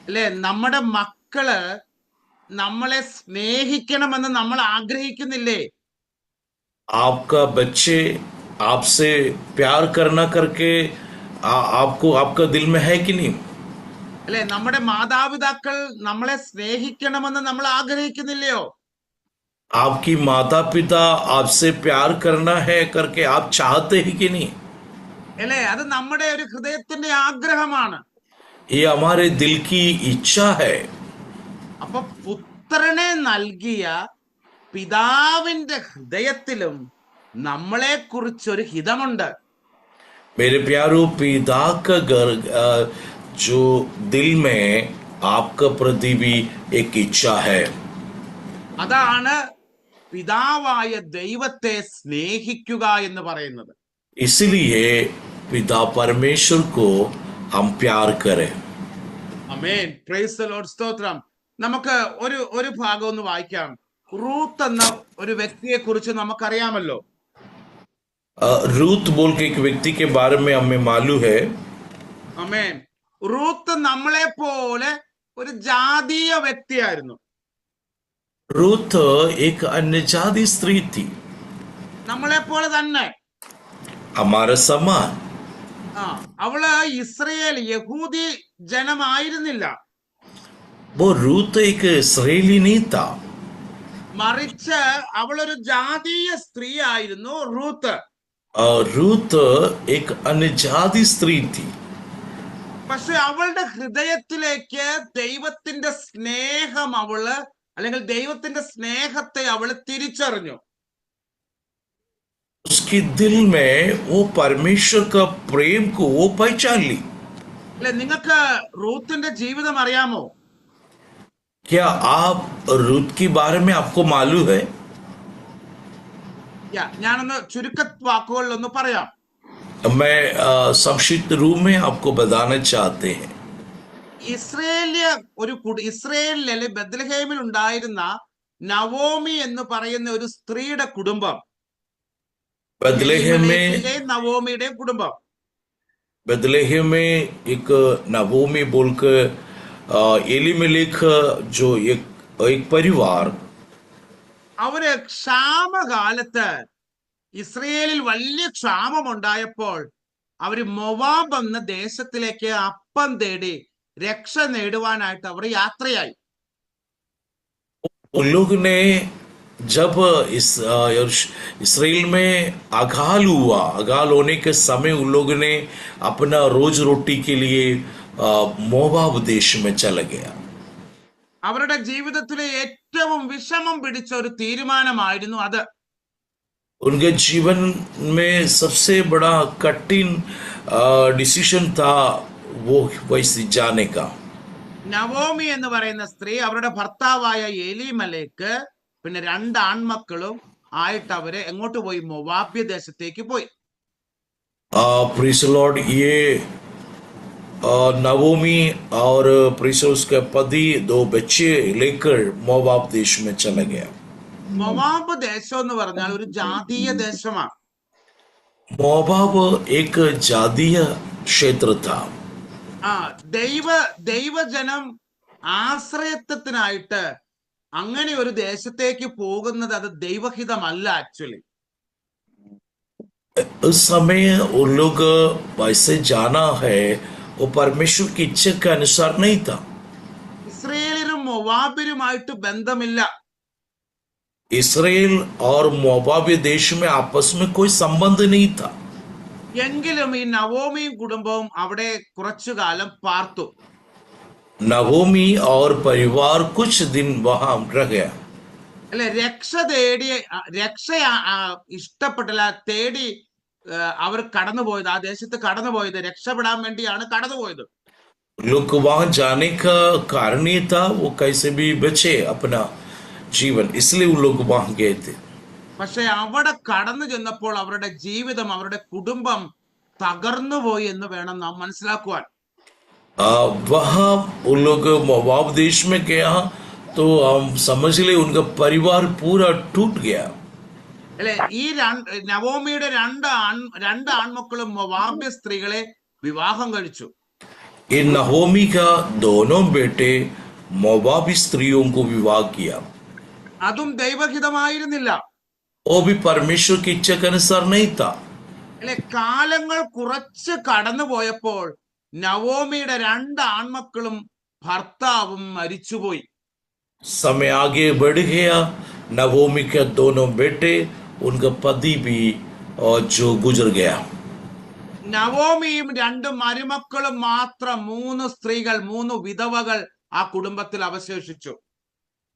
അല്ലെ, നമ്മുടെ മക്കള് നമ്മളെ സ്നേഹിക്കണമെന്ന് നമ്മൾ ആഗ്രഹിക്കുന്നില്ലേ? आपका बच्चे आपसे प्यार करना करके आपको आपका दिल में है कि नहीं? അല്ലെ, നമ്മുടെ മാതാപിതാക്കൾ നമ്മളെ സ്നേഹിക്കണമെന്ന് നമ്മൾ ആഗ്രഹിക്കുന്നില്ലയോ? आपकी माता पिता आपसे प्यार करना है करके आप चाहते हैं कि नहीं? അല്ലെ, അത് നമ്മുടെ ഒരു ഹൃദയത്തിന്റെ ആഗ്രഹമാണ്. ये हमारे दिल की इच्छा है। അപ്പൊ പുത്രനെ നൽകിയ പിതാവിന്റെ ഹൃദയത്തിലും നമ്മളെ കുറിച്ചൊരു ഹിതമുണ്ട്. मेरे प्यारो, पिता का जो दिल में आपका प्रति भी एक इच्छा है। അതാണ് പിതാവായ ദൈവത്തെ സ്നേഹിക്കുക എന്ന് പറയുന്നത്. इसलिए पिता परमेश्वर को हम प्यार करें। ആമേൻ, പ്രൈസ് ദി ലോർഡ്, സ്തോത്രം. നമുക്ക് ഒരു ഭാഗം ഒന്ന് വായിക്കാം. റൂത്ത് എന്ന ഒരു വ്യക്തിയെ കുറിച്ച് നമുക്കറിയാമല്ലോ. रूत बोल के एक व्यक्ति के बारे में हमें मालूम है। ആമേൻ. റൂത്ത് നമ്മളെ പോലെ ഒരു ജാതീയ വ്യക്തിയായിരുന്നു. रूत एक अन्य जाति स्त्री थी, നമ്മളെ പോലെ തന്നെ. हमारा समान। അവള് ഇസ്രയേൽ യഹൂദി ജനമായിരുന്നില്ല. वो रूत एक इस्राएली नहीं था, മറിച്ച് അവളൊരു ജാതീയ സ്ത്രീ ആയിരുന്നു റൂത്ത്. रूत एक अन्य जाति स्त्री थी। പക്ഷെ അവളുടെ ഹൃദയത്തിലേക്ക് ദൈവത്തിന്റെ സ്നേഹം അവള് അല്ലെങ്കിൽ ദൈവത്തിന്റെ സ്നേഹത്തെ അവള് തിരിച്ചറിഞ്ഞു. उसके दिल में वो परमेश्वर का प्रेम को वो पहचान ली। അല്ലെ, നിങ്ങൾക്ക് റൂത്തിന്റെ ജീവിതം അറിയാമോ? क्या आप रूत के बारे में आपको मालूम है? ഞാനൊന്ന് ചുരുക്ക വാക്കുകളിലൊന്ന് പറയാം. मैं संक्षिप्त रूप में आपको बताना चाहते हैं। ഇസ്രയേലിലെ ബത്ലഹേമിൽ ഉണ്ടായിരുന്ന നവോമി എന്ന് പറയുന്ന ഒരു സ്ത്രീയുടെ കുടുംബം, നവോമിയുടെ കുടുംബം, बदलेहम में एक नवोमी बोलकर एलिमेलेक जो एक परिवार, അവര് ക്ഷാമകാലത്ത് ഇസ്രയേലിൽ വലിയ ക്ഷാമം ഉണ്ടായപ്പോൾ അവര് മൊവാബ് എന്ന ദേശത്തിലേക്ക് അപ്പം തേടി രക്ഷ നേടുവാനായിട്ട് അവർ യാത്രയായി. उन लोग ने जब इसराइल में अकाल हुआ, अकाल होने के समय उन लोगों ने अपना रोज रोटी के लिए मोवाब देश में चला गया। അവരുടെ ജീവിതത്തിലെ ഏറ്റവും വിഷമം പിടിച്ച ഒരു തീരുമാനമായിരുന്നു അത്. उनके जीवन में सबसे बड़ा कठिन डिसीजन था वो वैसे जाने का। നവോമി എന്ന് പറയുന്ന സ്ത്രീ അവരുടെ ഭർത്താവായ എലീമലേക്ക് പിന്നെ 2 ആൺമക്കളും ആയിട്ട് അവര് എങ്ങോട്ട് പോയി? മൊവാബ്യ ദേശത്തേക്ക് പോയി. प्रेज़ द लॉर्ड, ये नवोमी और प्रेज़ उसके पति 2 बच्चे लेकर मोवाब देश में चला गया। മൊവാബ് ദേശം എന്ന് പറഞ്ഞാൽ ഒരു ജാതീയ ദേശമാണ്. मोवाब एक जातीय क्षेत्र था। ദൈവജനം ആശ്രയത്വത്തിനായിട്ട് അങ്ങനെ ഒരു ദേശത്തേക്ക് പോകുന്നത് അത് ദൈവഹിതമല്ല. ആക്ച്വലി उस समय उन लोग वैसे जाना है, वो परमेश्वर की इच्छा के अनुसार नहीं था। ഇസ്രയേലിനും മൊവാബിനുമായിട്ട് ബന്ധമില്ല. इसराइल और मोआबी देश में आपस में कोई संबंध नहीं था। എങ്കിലും ഈ നവോമിയും കുടുംബവും അവിടെ കുറച്ചു കാലം പാർത്തു. नवोमी और परिवार कुछ दिन वहां रह गया। അല്ലെ, രക്ഷ തേടി രക്ഷ ഇഷ്ടപ്പെട്ടില്ല, തേടി അവർ കടന്നുപോയത്, ആ ദേശത്ത് കടന്നുപോയത് രക്ഷപ്പെടാൻ വേണ്ടിയാണ് കടന്നുപോയത്. लोग वहां जाने का कारण ये था वो कैसे भी बचे अपना जीवन, इसलिए वो लोग वहां गए थे। പക്ഷെ അവിടെ കടന്നു ചെന്നപ്പോൾ അവരുടെ ജീവിതം, അവരുടെ കുടുംബം തകർന്നുപോയി എന്ന് വേണം നാം മനസ്സിലാക്കുവാൻ. वहां वो लोग मोआब देश में गया तो हम समझ ले उनका परिवार पूरा टूट गया। അല്ലെ, ഈ നവോമിയുടെ രണ്ട് ആൺമക്കളും മൊവാബ്യ സ്ത്രീകളെ വിവാഹം കഴിച്ചു. इन नहोमी का दोनों बेटे मोआबी स्त्रियों को विवाह किया। അതും ദൈവഹിതമായിരുന്നില്ല. वो भी परमेश्वर की इच्छा के अनुसार नहीं था। അല്ലെ, കാലങ്ങൾ കുറച്ച് കടന്നു പോയപ്പോൾ നവോമിയുടെ രണ്ട് ആൺമക്കളും ഭർത്താവും മരിച്ചുപോയി. समय आगे बढ़ गया, नवोमी के दोनों बेटे, उनका पति भी और जो गुजर गया। നവോമിയും രണ്ട് മരുമക്കളും മാത്രം, 3 സ്ത്രീകൾ, 3 വിധവകൾ ആ കുടുംബത്തിൽ അവശേഷിച്ചു.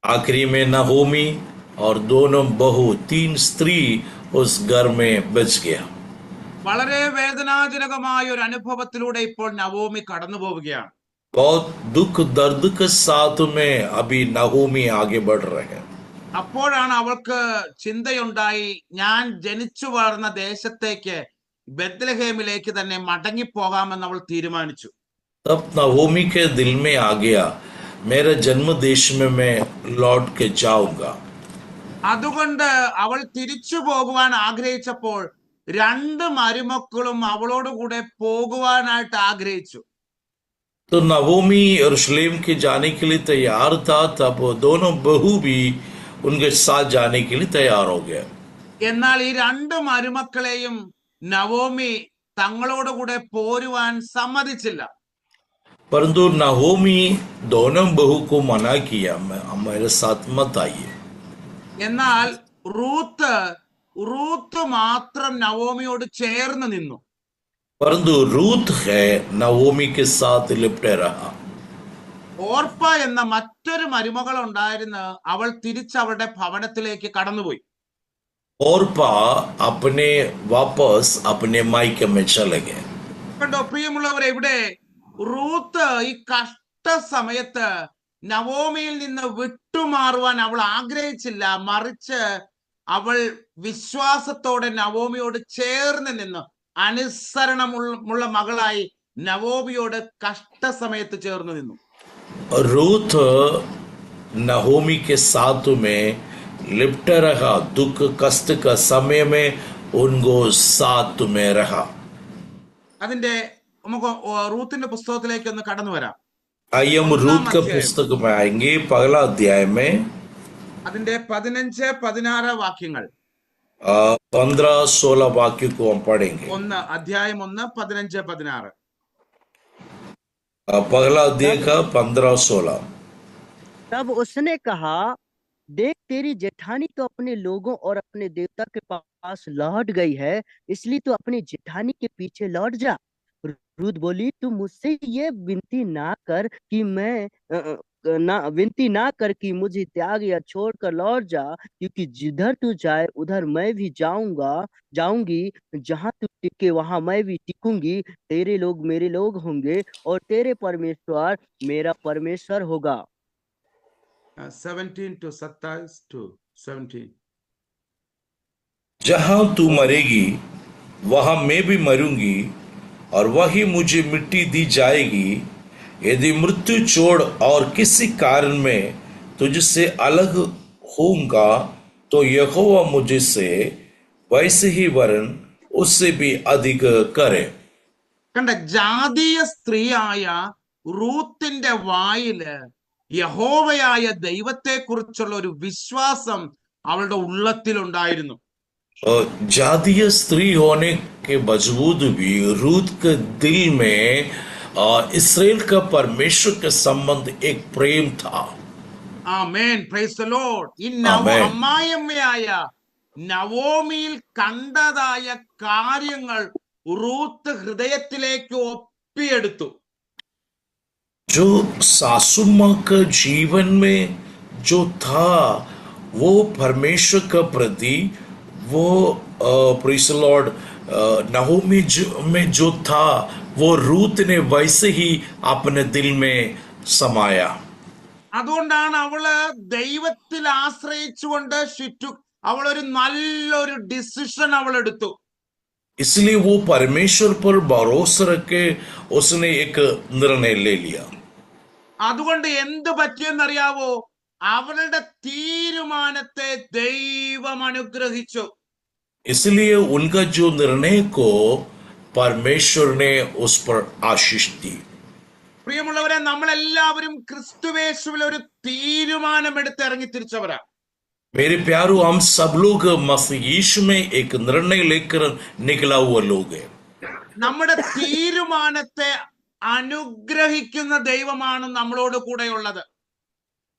आखिरी में नहोमी और दोनों बहू, 3 स्त्री उस घर में बच गया। വളരെ വേദനാജനകമായ ഒരു അനുഭവത്തിലൂടെ ഇപ്പോൾ നവോമി കടന്നു പോവുകയാണ്. बहुत दुख दर्द के साथ में अभी नहोमी आगे बढ़ रहे हैं। അപ്പോഴാണ് അവൾക്ക് ചിന്തയുണ്ടായി, ഞാൻ ജനിച്ചു വളർന്ന ദേശത്തേക്ക്, ബെത്ലഹേമിലേക്ക് തന്നെ മടങ്ങിപ്പോകാമെന്ന് അവൾ തീരുമാനിച്ചു. तब नहोमी के दिल में आ गया, मेरे जन्म देश में मैं लौट के जाऊंगा। അതുകൊണ്ട് അവൾ തിരിച്ചു പോകുവാൻ ആഗ്രഹിച്ചപ്പോൾ രണ്ട് മരുമക്കളും അവളോട് കൂടെ പോകുവാനായിട്ട് ആഗ്രഹിച്ചു. तो नवोमी यरूशलेम के जाने के लिए तैयार था, तब दोनों बहू भी उनके साथ जाने के लिए तैयार हो गया। എന്നാൽ ഈ രണ്ട് മരുമക്കളെയും നവോമി തങ്ങളോട് കൂടെ പോരുവാൻ സമ്മതിച്ചില്ല. परंतु नहोमी दोनों बहू को मना किया, मेरे साथ मत आइए। എന്നാൽ റൂത്ത് മാത്രം നവോമിയോട് ചേർന്ന് നിന്നു. परंतु रूत है नवोमी के साथ लिपटे रहा। ഓർപ്പ എന്ന മറ്റൊരു മരുമകൾ ഉണ്ടായിരുന്നു, അവൾ തിരിച്ച് അവളുടെ ഭവനത്തിലേക്ക് കടന്നുപോയി. ओरपा अपने वापस अपने मायके में चले गए। കണ്ടോ പ്രിയമുള്ളവരെ, ഇവിടെ റൂത്ത് ഈ കഷ്ട സമയത്ത് നവോമിയിൽ നിന്ന് വിട്ടുമാറുവാൻ അവൾ ആഗ്രഹിച്ചില്ല. മറിച്ച് അവൾ വിശ്വാസത്തോടെ നവോമിയോട് ചേർന്ന് നിന്ന് അനുസരണമുള്ള മകളായി നവോമിയോട് കഷ്ടസമയത്ത് ചേർന്ന് നിന്നു. रूथ नहोमी के साथ में लिपटे रहा, दुख कष्ट का समय में उनको साथ में रहा। അതിന്റെ നമുക്ക് റൂത്തിന്റെ പുസ്തകത്തിലേക്ക് ഒന്ന് കടന്നു വരാം. आइए हम रूथ के पुस्तक में आएंगे, पहला अध्याय में അതിന്റെ 15-16 വാക്യങ്ങൾ. 15-16 वाक्य को हम पढ़ेंगे। അധ്യായം 1 15-16. पहला अध्याय का 15-16। तब उसने कहा, देख तेरी जेठानी तो अपने लोगों और अपने देवता के पास लौट गई है, इसलिए तू अपनी जेठानी के पीछे लौट जा। रूत बोली, तू मुझसे ये विनती ना कर कि मुझे त्याग या छोड़कर लौट जा, क्योंकि जिधर तू जाए उधर मैं भी जाऊंगी। जहां तू टिके वहां मैं भी टिकूंगी। तेरे लोग मेरे लोग होंगे और तेरे परमेश्वर मेरा परमेश्वर होगा। 17-17 जहां तू मरेगी वहां मैं भी मरूंगी और वही मुझे मिट्टी दी जाएगी। यदि मृत्यु छोड़ और किसी कारण में तुझसे अलग होऊंगा तो यहोवा मुझसे वैसे ही वरन उससे भी अधिक करे। കണ്ട, ജാതീയ സ്ത്രീയായ റൂത്തിന്റെ വായില് യഹോവയായ ദൈവത്തെ കുറിച്ചുള്ള ഒരു വിശ്വാസം അവളുടെ ഉള്ളത്തിലുണ്ടായിരുന്നു. जातीय स्त्री होने के बावजूद भी रूथ के दिल में इसराइल का परमेश्वर के संबंध एक प्रेम था. ആമേൻ, പ്രൈസ് ദി ലോർഡ്. ഈ ആമേൻ. അമ്മായിയമ്മയായ നവോമിയിൽ കണ്ടതായ കാര്യങ്ങൾ റൂത്ത് ഹൃദയത്തിലേക്ക് ഒപ്പിയെടുത്തു. जो सासू माँ का जीवन में जो था वो परमेश्वर का प्रति वो प्रेज़ द लॉर्ड नहोमी में जो था वो रूत ने वैसे ही अपने दिल में समाया. അതുകൊണ്ടാണ് അവള് ദൈവത്തിൽ ആശ്രയിച്ചുകൊണ്ട് അവളൊരു നല്ലൊരു ഡിസിഷൻ അവൾ എടുത്തു. इसलिए वो परमेश्वर पर भरोसा रख के उसने एक निर्णय ले लिया. അതുകൊണ്ട് എന്ത് പറ്റിയെന്നറിയാവോ? അവളുടെ തീരുമാനത്തെ ദൈവം അനുഗ്രഹിച്ചു. इसलिए उनका जो निर्णय को परमेश्वर ने उस पर आशीष दी. പ്രിയമുള്ളവരെ, നമ്മളെല്ലാവരും ക്രിസ്തുവേശുവിൽ ഒരു തീരുമാനമെടുത്ത് ഇറങ്ങി തിരിച്ചവരാ. मेरे प्यारो, हम सब लोग मसीह यीशु में एक निर्णय लेकर निकला हुआ लोग हैं. നമ്മുടെ തീരുമാനത്തെ അനുഗ്രഹിക്കുന്ന ദൈവമാണ് നമ്മളോട് കൂടെയുള്ളത്.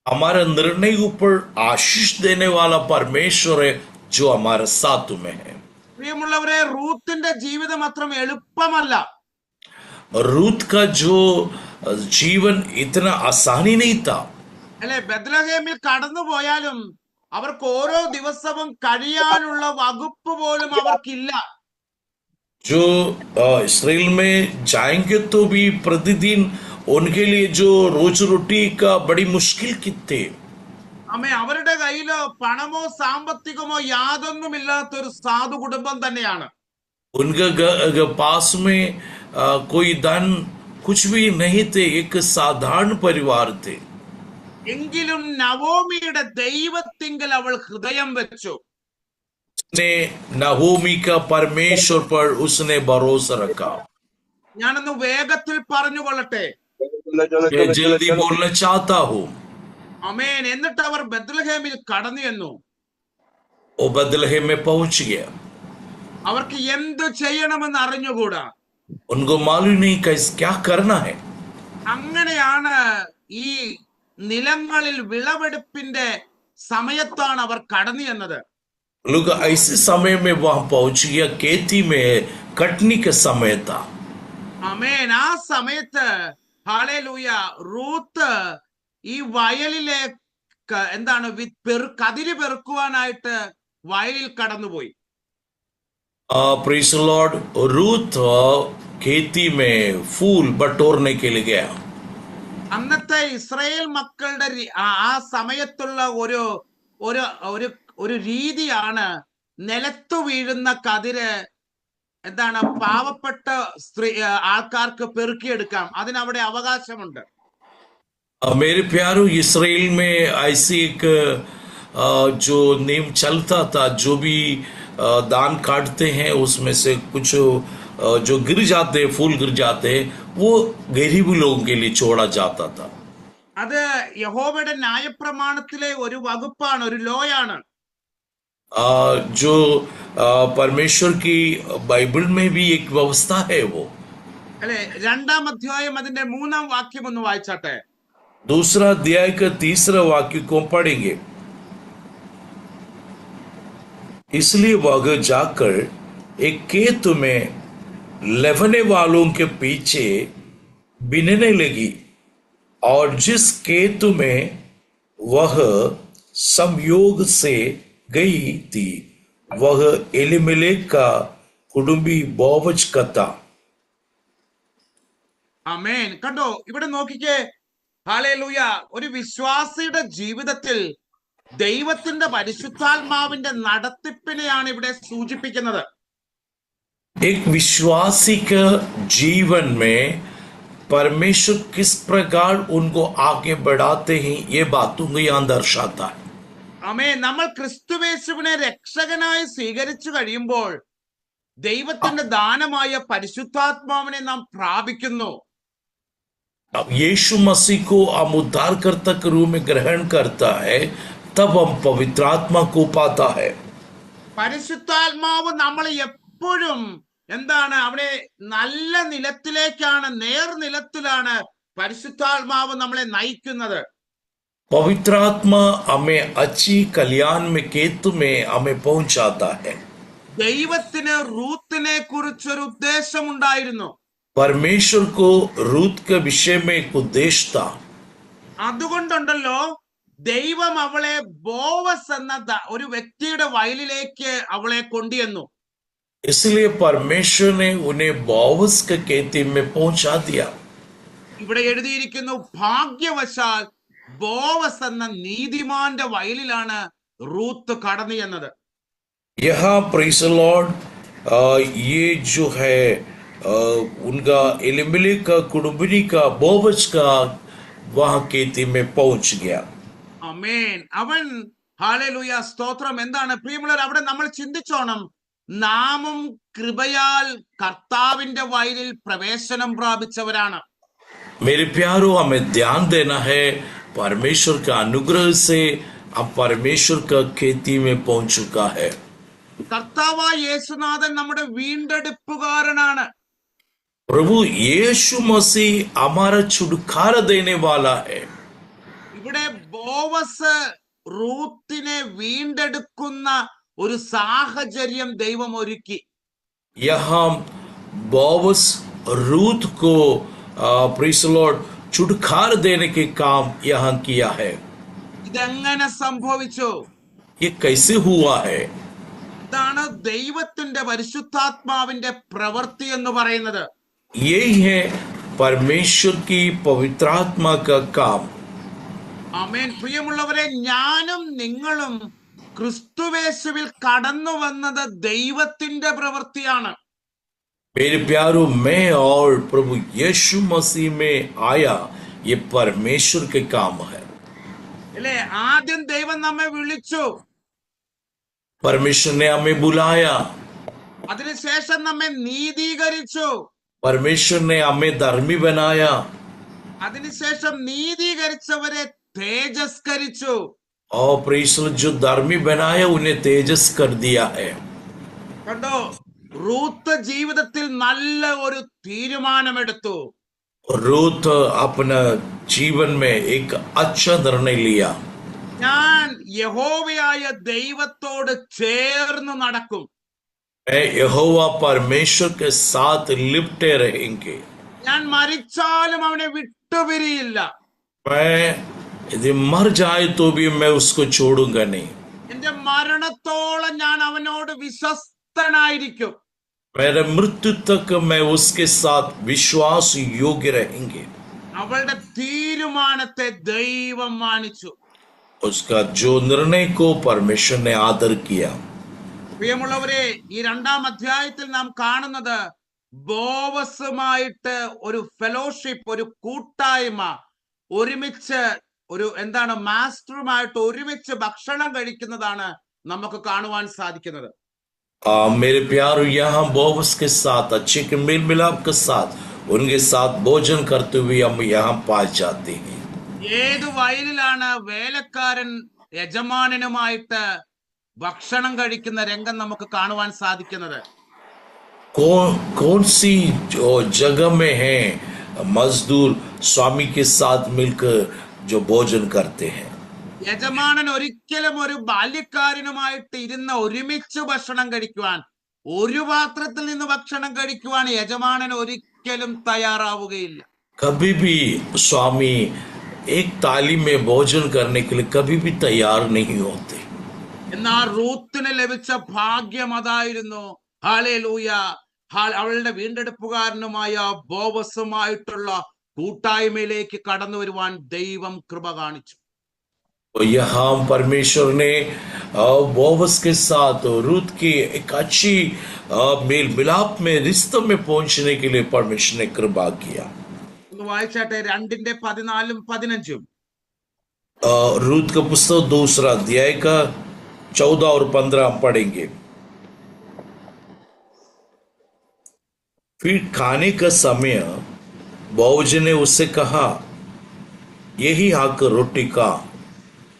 हमारा निर्णय ऊपर आशीष देने वाला परमेश्वर है जो हमारे साथ में है. പ്രിയമുള്ളവരെ, റൂത്തിന്റെ ജീവിതം അത്ര എളുപ്പമല്ല. रूथ का जो जीवन इतना आसानी नहीं था. അല്ലെ, ബെത്ലഹേമിൽ കടന്നു പോയാലും അവർക്ക് ഓരോ ദിവസവും കഴിയാനുള്ള വകുപ്പ് പോലും അവർക്കില്ല. जो इसराइल में जाएंगे तो भी प्रतिदिन उनके लिए जो रोज रोटी का बड़ी मुश्किल की थे. അവരുടെ കയ്യിലോ പണമോ സാമ്പത്തികമോ യാതൊന്നുമില്ലാത്തൊരു സാധു കുടുംബം തന്നെയാണ്. उनके पास में कोई धन कुछ भी नहीं थे, एक साधारण परिवार थे. എങ്കിലും നവോമിയുടെ ദൈവത്തിങ്കൽ അവൾ ഹൃദയം വെച്ചു. उसने नहोमी का परमेश्वर पर उसने भरोसा रखा. ഞാനൊന്ന് വേഗത്തിൽ പറഞ്ഞുകൊള്ളട്ടെ. मैं जल्दी बोलना चाहता हूँ. അമേൻ. എന്നിട്ട് അവർ ബെത്ലഹേമിൽ കടന്നു ചെന്നു. वो बदलहे में पहुंच गया. അവർക്ക് എന്തു ചെയ്യണമെന്ന് അറിഞ്ഞുകൂടാ. उनको मालूम नहीं कैसे क्या करना है. അങ്ങനെയാണ് ഈ നിലങ്ങളിൽ വിളവെടുപ്പിന്റെ സമയത്താണ് അവർ കടന്നു ചെന്നത്. लोग ऐसे समय में वहां पहुंच गया, खेती में कटनी का समय था. അമേൻ. ആ സമയത്ത് ഹല്ലേലൂയ, റൂത്ത് ഈ വയലിലെ എന്താണ് കതിര് പെറുക്കുവാനായിട്ട് വയലിൽ കടന്നുപോയി. Praise the Lord. रूथ खेती में फूल बटोरने के लिए गया. അന്നത്തെ ഇസ്രായേൽ മക്കളുടെ ആ സമയത്തുള്ള ഒരു ഒരു ഒരു ഒരു രീതിയാണ് നിലത്തു വീഴുന്ന കതിര് എന്താണ് പാവപ്പെട്ട ആൾക്കാർക്ക് പെറുക്കിയെടുക്കാം. അതിനവിടെ അവകാശമുണ്ട്. मेरे प्यारो, इसराइल में ऐसी एक जो नियम चलता था, जो भी दान काटते हैं उसमें से कुछ जो गिर जाते हैं, फूल गिर जाते हैं, वो गरीब लोगों के लिए छोड़ा जाता था. അത് യഹോവയുടെ ന്യായപ്രമാണത്തിലെ ഒരു വകുപ്പാണ്, ഒരു ലോയാണ്. जो परमेश्वर की बाइबल में भी एक व्यवस्था है वो. അല്ലെ, 2-ാം അധ്യായം അതിന്റെ 3-ാം വാക്യം ഒന്ന് വായിച്ചാട്ടെ. दूसरा अध्याय का 3रा वाक्य को पढ़ेंगे. इसलिए वह जाकर एक खेत में लवने वालों के पीछे बिनने लगी, और जिस खेत में वह संयोग से गई थी वह एलीमेलेक का कुटुंबी बोवज का था. ആമേൻ. കണ്ടോ, ഇവിടെ നോക്കിക്കേ. ഹല്ലേലൂയ. ഒരു വിശ്വാസിയുടെ ജീവിതത്തിൽ ദൈവത്തിന്റെ പരിശുദ്ധാത്മാവിന്റെ നടത്തിപ്പിനെയാണ് ഇവിടെ സൂചിപ്പിക്കുന്നത്. एक विश्वासी के जीवन में परमेश्वर किस प्रकार उनको आगे बढ़ाते हैं, ये बातों को यहाँ दर्शाता है. ആമേൻ. നമ്മൾ ക്രിസ്തുവേശുവിനെ രക്ഷകനായി സ്വീകരിച്ചു കഴിയുമ്പോൾ ദൈവത്തിന്റെ ദാനമായ പരിശുദ്ധാത്മാവിനെ നാം പ്രാപിക്കുന്നു. अब यीशु मसीह को हम उद्धारकर्ता के रूप में ग्रहण करता है, तब हम पवित्र आत्मा को पाता है. പരിശുദ്ധാത്മാവ് നമ്മളെ എപ്പോഴും എന്താണ് അവിടെ നല്ല നിലത്തിലേക്കാണ്, നേർനിലത്തിലാണ് പരിശുദ്ധാത്മാവ് നമ്മളെ നയിക്കുന്നത്. पवित्र आत्मा हमें अच्छी कल्याण में केतु में हमें पहुंचाता है. ദൈവത്തിന് റൂത്തിനെ കുറിച്ചൊരു ഉദ്ദേശമുണ്ടായിരുന്നു. परमेश्वर को रूत के विषय में एक उद्देश्य था. അതുകൊണ്ടുണ്ടല്ലോ ദൈവം അവളെ ബോവസ് എന്ന ഒരു വ്യക്തിയുടെ വയലിലേക്ക് അവളെ കൊണ്ടുവന്നു. इसलिए परमेश्वर ने उन्हें बोवस के खेती में पहुंचा दिया. ഇവിടെ എഴുതിയിരിക്കുന്നു, ഭാഗ്യവശാൽ ബോവസ് എന്ന നീതിമാന്റെ വയലിലാണ് റൂത്ത് കടന്നു ചെന്നത്. यहाँ प्रेज़ द लॉर्ड, ये जो है उनका एलिमेलेक का कुटुंबी का बोवस का वहां खेती में पहुंच गया. ആമേൻ. അവൻ ഹല്ലേലൂയ സ്തോത്രം. എന്താണ് പ്രിയമുള്ളവർ, അവിടെ നമ്മൾ ചിന്തിച്ചോണം, നാമും കൃപയാൽ കർത്താവിന്റെ വയലിൽ പ്രവേശനം പ്രാപിച്ചവരാണ്. मेरे प्यारों, हमें ध्यान देना है, परमेश्वर का अनुग्रह से अब परमेश्वर का खेती में पहुंच चुका है. കർത്താവായ യേശുനാഥൻ നമ്മുടെ വീണ്ടെടുപ്പുകാരനാണ്. प्रभु यीशु मसीह हमारा छुटकारा देने वाला है. ഇവിടെ ബോവസ് റൂത്തിനെ വീണ്ടെടുക്കുന്ന ഒരു സാഹചര്യം ദൈവം ഒരുക്കി. यहाँ बोवस रूत को प्रेज़ द लॉर्ड छुटकारा देने के काम यहाँ किया है. ഇതെങ്ങനെ സംഭവിച്ചു? ये कैसे हुआ है? ഇതാണ് ദൈവത്തിന്റെ പരിശുദ്ധാത്മാവിന്റെ പ്രവൃത്തി എന്ന് പറയുന്നത്. यही है परमेश्वर की पवित्र आत्मा का काम. ആമേൻ. പ്രിയമുള്ളവരെ, ഞാനും നിങ്ങളും ക്രിസ്തുവേശുവിൽ കടന്നു വന്നത് ദൈവത്തിന്റെ പ്രവൃത്തിയാണ്. मेरे प्यारों, मैं और प्रभु यीशु मसीह में आया, ये परमेश्वर के काम है. അല്ലേ? ആദ്യം ദൈവം നമ്മെ വിളിച്ചു, परमेश्वर ने हमें बुलाया, അതിനുശേഷം നമ്മെ നീതീകരിച്ചു, परमेश्वर ने हमें धर्मी बनाया, അതിനുശേഷം നീതീകരിച്ചവരെ തേജസ്കരിച്ചു. और प्रेषण जो धर्मी बनाया उन्हें तेजस कर दिया है. കണ്ടോ, റൂത്ത് ജീവിതത്തിൽ നല്ല ഒരു തീരുമാനമെടുത്തു. रूथ अपना जीवन में एक अच्छा निर्णय लिया. ഞാൻ യഹോവയായ ദൈവത്തോട് ചേർന്ന് നടക്കും. मैं यहोवा परमेश्वर के साथ लिपटे रहेंगे. ഞാൻ മരിച്ചാലും അവനെ വിട്ടുപിരിയില്ല. मैं यदि मर जाए तो भी मैं उसको छोड़ूंगा नहीं. എന്റെ മരണത്തോളം ഞാൻ അവനോട് വിശ്വസ്തനായിരിക്കും. मेरे मृत्यु तक मैं उसके साथ विश्वास योग्य रहेंगे. അവളുടെ തീരുമാനത്തെ ദൈവം മാനിച്ചു. उसका जो निर्णय को परमेश्वर ने आदर किया. പ്രിയമുള്ളവരെ, ഈ 2-ാം അധ്യായത്തിൽ നാം കാണുന്നത് ബോവസുമായിട്ട് ഒരു ഫെലോഷിപ്പ്, ഒരു കൂട്ടായ്മ, ഒരുമിച്ച് ഒരു എന്താണ് മാസ്റ്ററുമായിട്ട് ഒരുമിച്ച് ഭക്ഷണം കഴിക്കുന്നതാണ് നമുക്ക് കാണുവാൻ സാധിക്കുന്നത്. मेरे प्यार, यहाँ बोवस के साथ अच्छे के मेल मिलाप के साथ उनके साथ भोजन करते हुए हम यहाँ पाए जाते हैं. ഏത് വയലിലാണ് വേലക്കാരൻ യജമാനനുമായിട്ട് ഭക്ഷണം കഴിക്കുന്ന രംഗം നമുക്ക് കാണുവാൻ സാധിക്കുന്നത്? कौन सी जो जगह में है मजदूर स्वामी के साथ मिलकर जो भोजन करते हैं? യജമാനൻ ഒരിക്കലും ഒരു ബാല്യക്കാരനുമായിട്ട് ഇരുന്ന് ഒരുമിച്ച് ഭക്ഷണം കഴിക്കുവാൻ, ഒരു പാത്രത്തിൽ നിന്ന് ഭക്ഷണം കഴിക്കുവാൻ യജമാനൻ ഒരിക്കലും തയ്യാറാവുകയില്ല. कभी भी स्वामी एक थाली में भोजन करने के लिए कभी भी तैयार नहीं होते. എന്നാൽ റൂത്തിന് ലഭിച്ച ഭാഗ്യം അതായിരുന്നു. ഹല്ലേലൂയ. അവളുടെ വീണ്ടെടുപ്പുകാരനുമായ ബോവസുമായിട്ടുള്ള കൂട്ടായ്മയിലേക്ക് കടന്നു വരുവാൻ ദൈവം കൃപ കാണിച്ചു. यहाँ परमेश्वर ने बोवस के साथ रूत की एक अच्छी मेल मिलाप में रिश्ते में पहुंचने के लिए परमेश्वर ने कृपा किया. ഒന്ന് വായിച്ചാട്ടെ, 2:14-15. रूत का पुस्तक 2 अध्याय का 14 और 15 हम पढ़ेंगे. फिर खाने का समय बोअज ने उससे कहा, यही हक रोटी का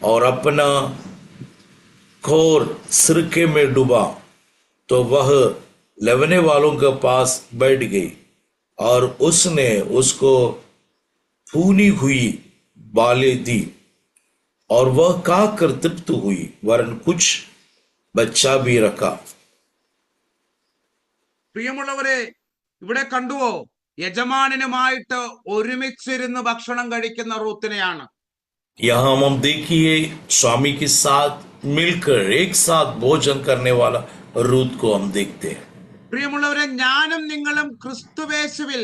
और अपना और सिरके में डूबा तो वह लेवने वालों के पास बैठ गई और उसने उसको भूनी हुई बालें दी और वह खाकर तृप्त हुई, वरन कुछ बच्चा भी रखा. പ്രിയമുള്ളവരെ, ഇവിടെ കണ്ടുവോ, യജമാനനുമായിട്ട് ഒരുമിച്ചിരുന്ന് ഭക്ഷണം കഴിക്കുന്ന റൂത്തിനെയാണ്. यहाँ हम देखिए स्वामी के साथ मिलकर एक साथ भोजन करने वाला रूत को हम देखते हैं. പ്രിയമുള്ളവരെ, ഞാനും നിങ്ങളും ക്രിസ്തുവേശുവിൽ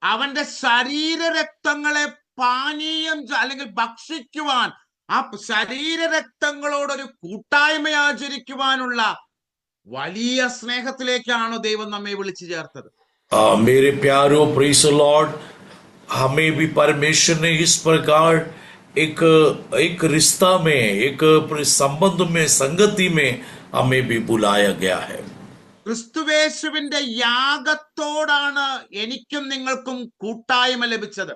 അവന്റെ ശരീരരക്തങ്ങളെ പാനീയം അല്ലെങ്കിൽ ഭക്ഷിക്കുവാൻ, ആ ശരീരരക്തങ്ങളോടൊരു കൂട്ടായ്മ ആചരിക്കുവാനുള്ള വലിയ സ്നേഹത്തിലേക്കാണ് ദൈവം നമ്മെ വിളിച്ചു ചേർത്തത്. मेरे प्यारो, प्रेज द लॉर्ड, हमें भी परमेश्वर ने इस प्रकार एक रिश्ता में, एक संबंध में, संगति में हमें भी बुलाया गया है. ക്രിസ്തുവേശുവിന്റെ യാഗത്തോടാണ് എനിക്കും നിങ്ങൾക്കും കൂട്ടായ്മ ലഭിച്ചത്.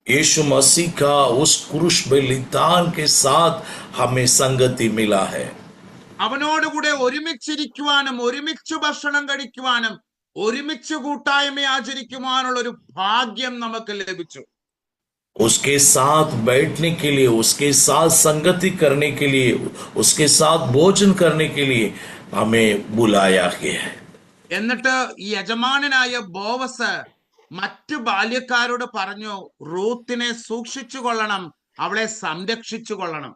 यीशु मसीह का उस क्रूस बलिदान के साथ हमें संगति मिला है. അവനോടുകൂടെ ഒരുമിച്ചിരിക്കുവാനും ഒരുമിച്ച് ഭക്ഷണം കഴിക്കുവാനും ഒരുമിച്ച് കൂട്ടായ്മ ആചരിക്കുവാനുള്ള ഒരു ഭാഗ്യം നമുക്ക് ലഭിച്ചു. उसके साथ बैठने के लिए, उसके साथ संगति करने के लिए, उसके साथ भोजन करने के लिए हमें बुलाया गया है. എന്നിട്ട് ഈ യജമാനനായ ബോവസ് മറ്റു ബാല്യക്കാരോട് പറഞ്ഞു, റൂത്തിനെ സൂക്ഷിച്ചു കൊള്ളണം, അവളെ സംരക്ഷിച്ചു കൊള്ളണം.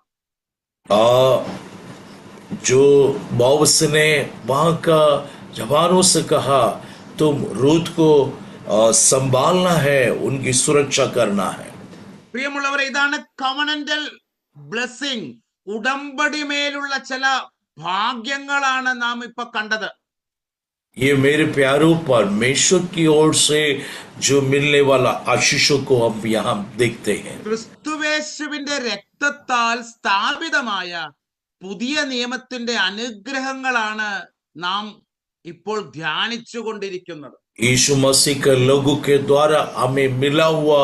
जो बॉस ने वहां का जवानों से कहा, तुम रूत को संभालना है, उनकी सुरक्षा करना है. പ്രിയമുള്ളവരെ, ഇതാണ് കവനന്റൽ ബ്ലെസ്സിങ്, ഉടമ്പടി മേലുള്ള ചില ഭാഗ്യങ്ങളാണ് നാം ഇപ്പൊ കണ്ടത്. ये मेरे प्यारों, परमेश्वर की ओर से जो मिलने वाला आशीषों को हम यहाँ देखते हैं. ക്രിസ്തുവേശുവിന്റെ രക്തത്താൽ സ്ഥാപിതമായ പുതിയ നിയമത്തിന്റെ അനുഗ്രഹങ്ങളാണ് നാം ഇപ്പോൾ ധ്യാനിച്ചു കൊണ്ടിരിക്കുന്നത്. यीशु मसीह के लोगों के द्वारा हमें मिला हुआ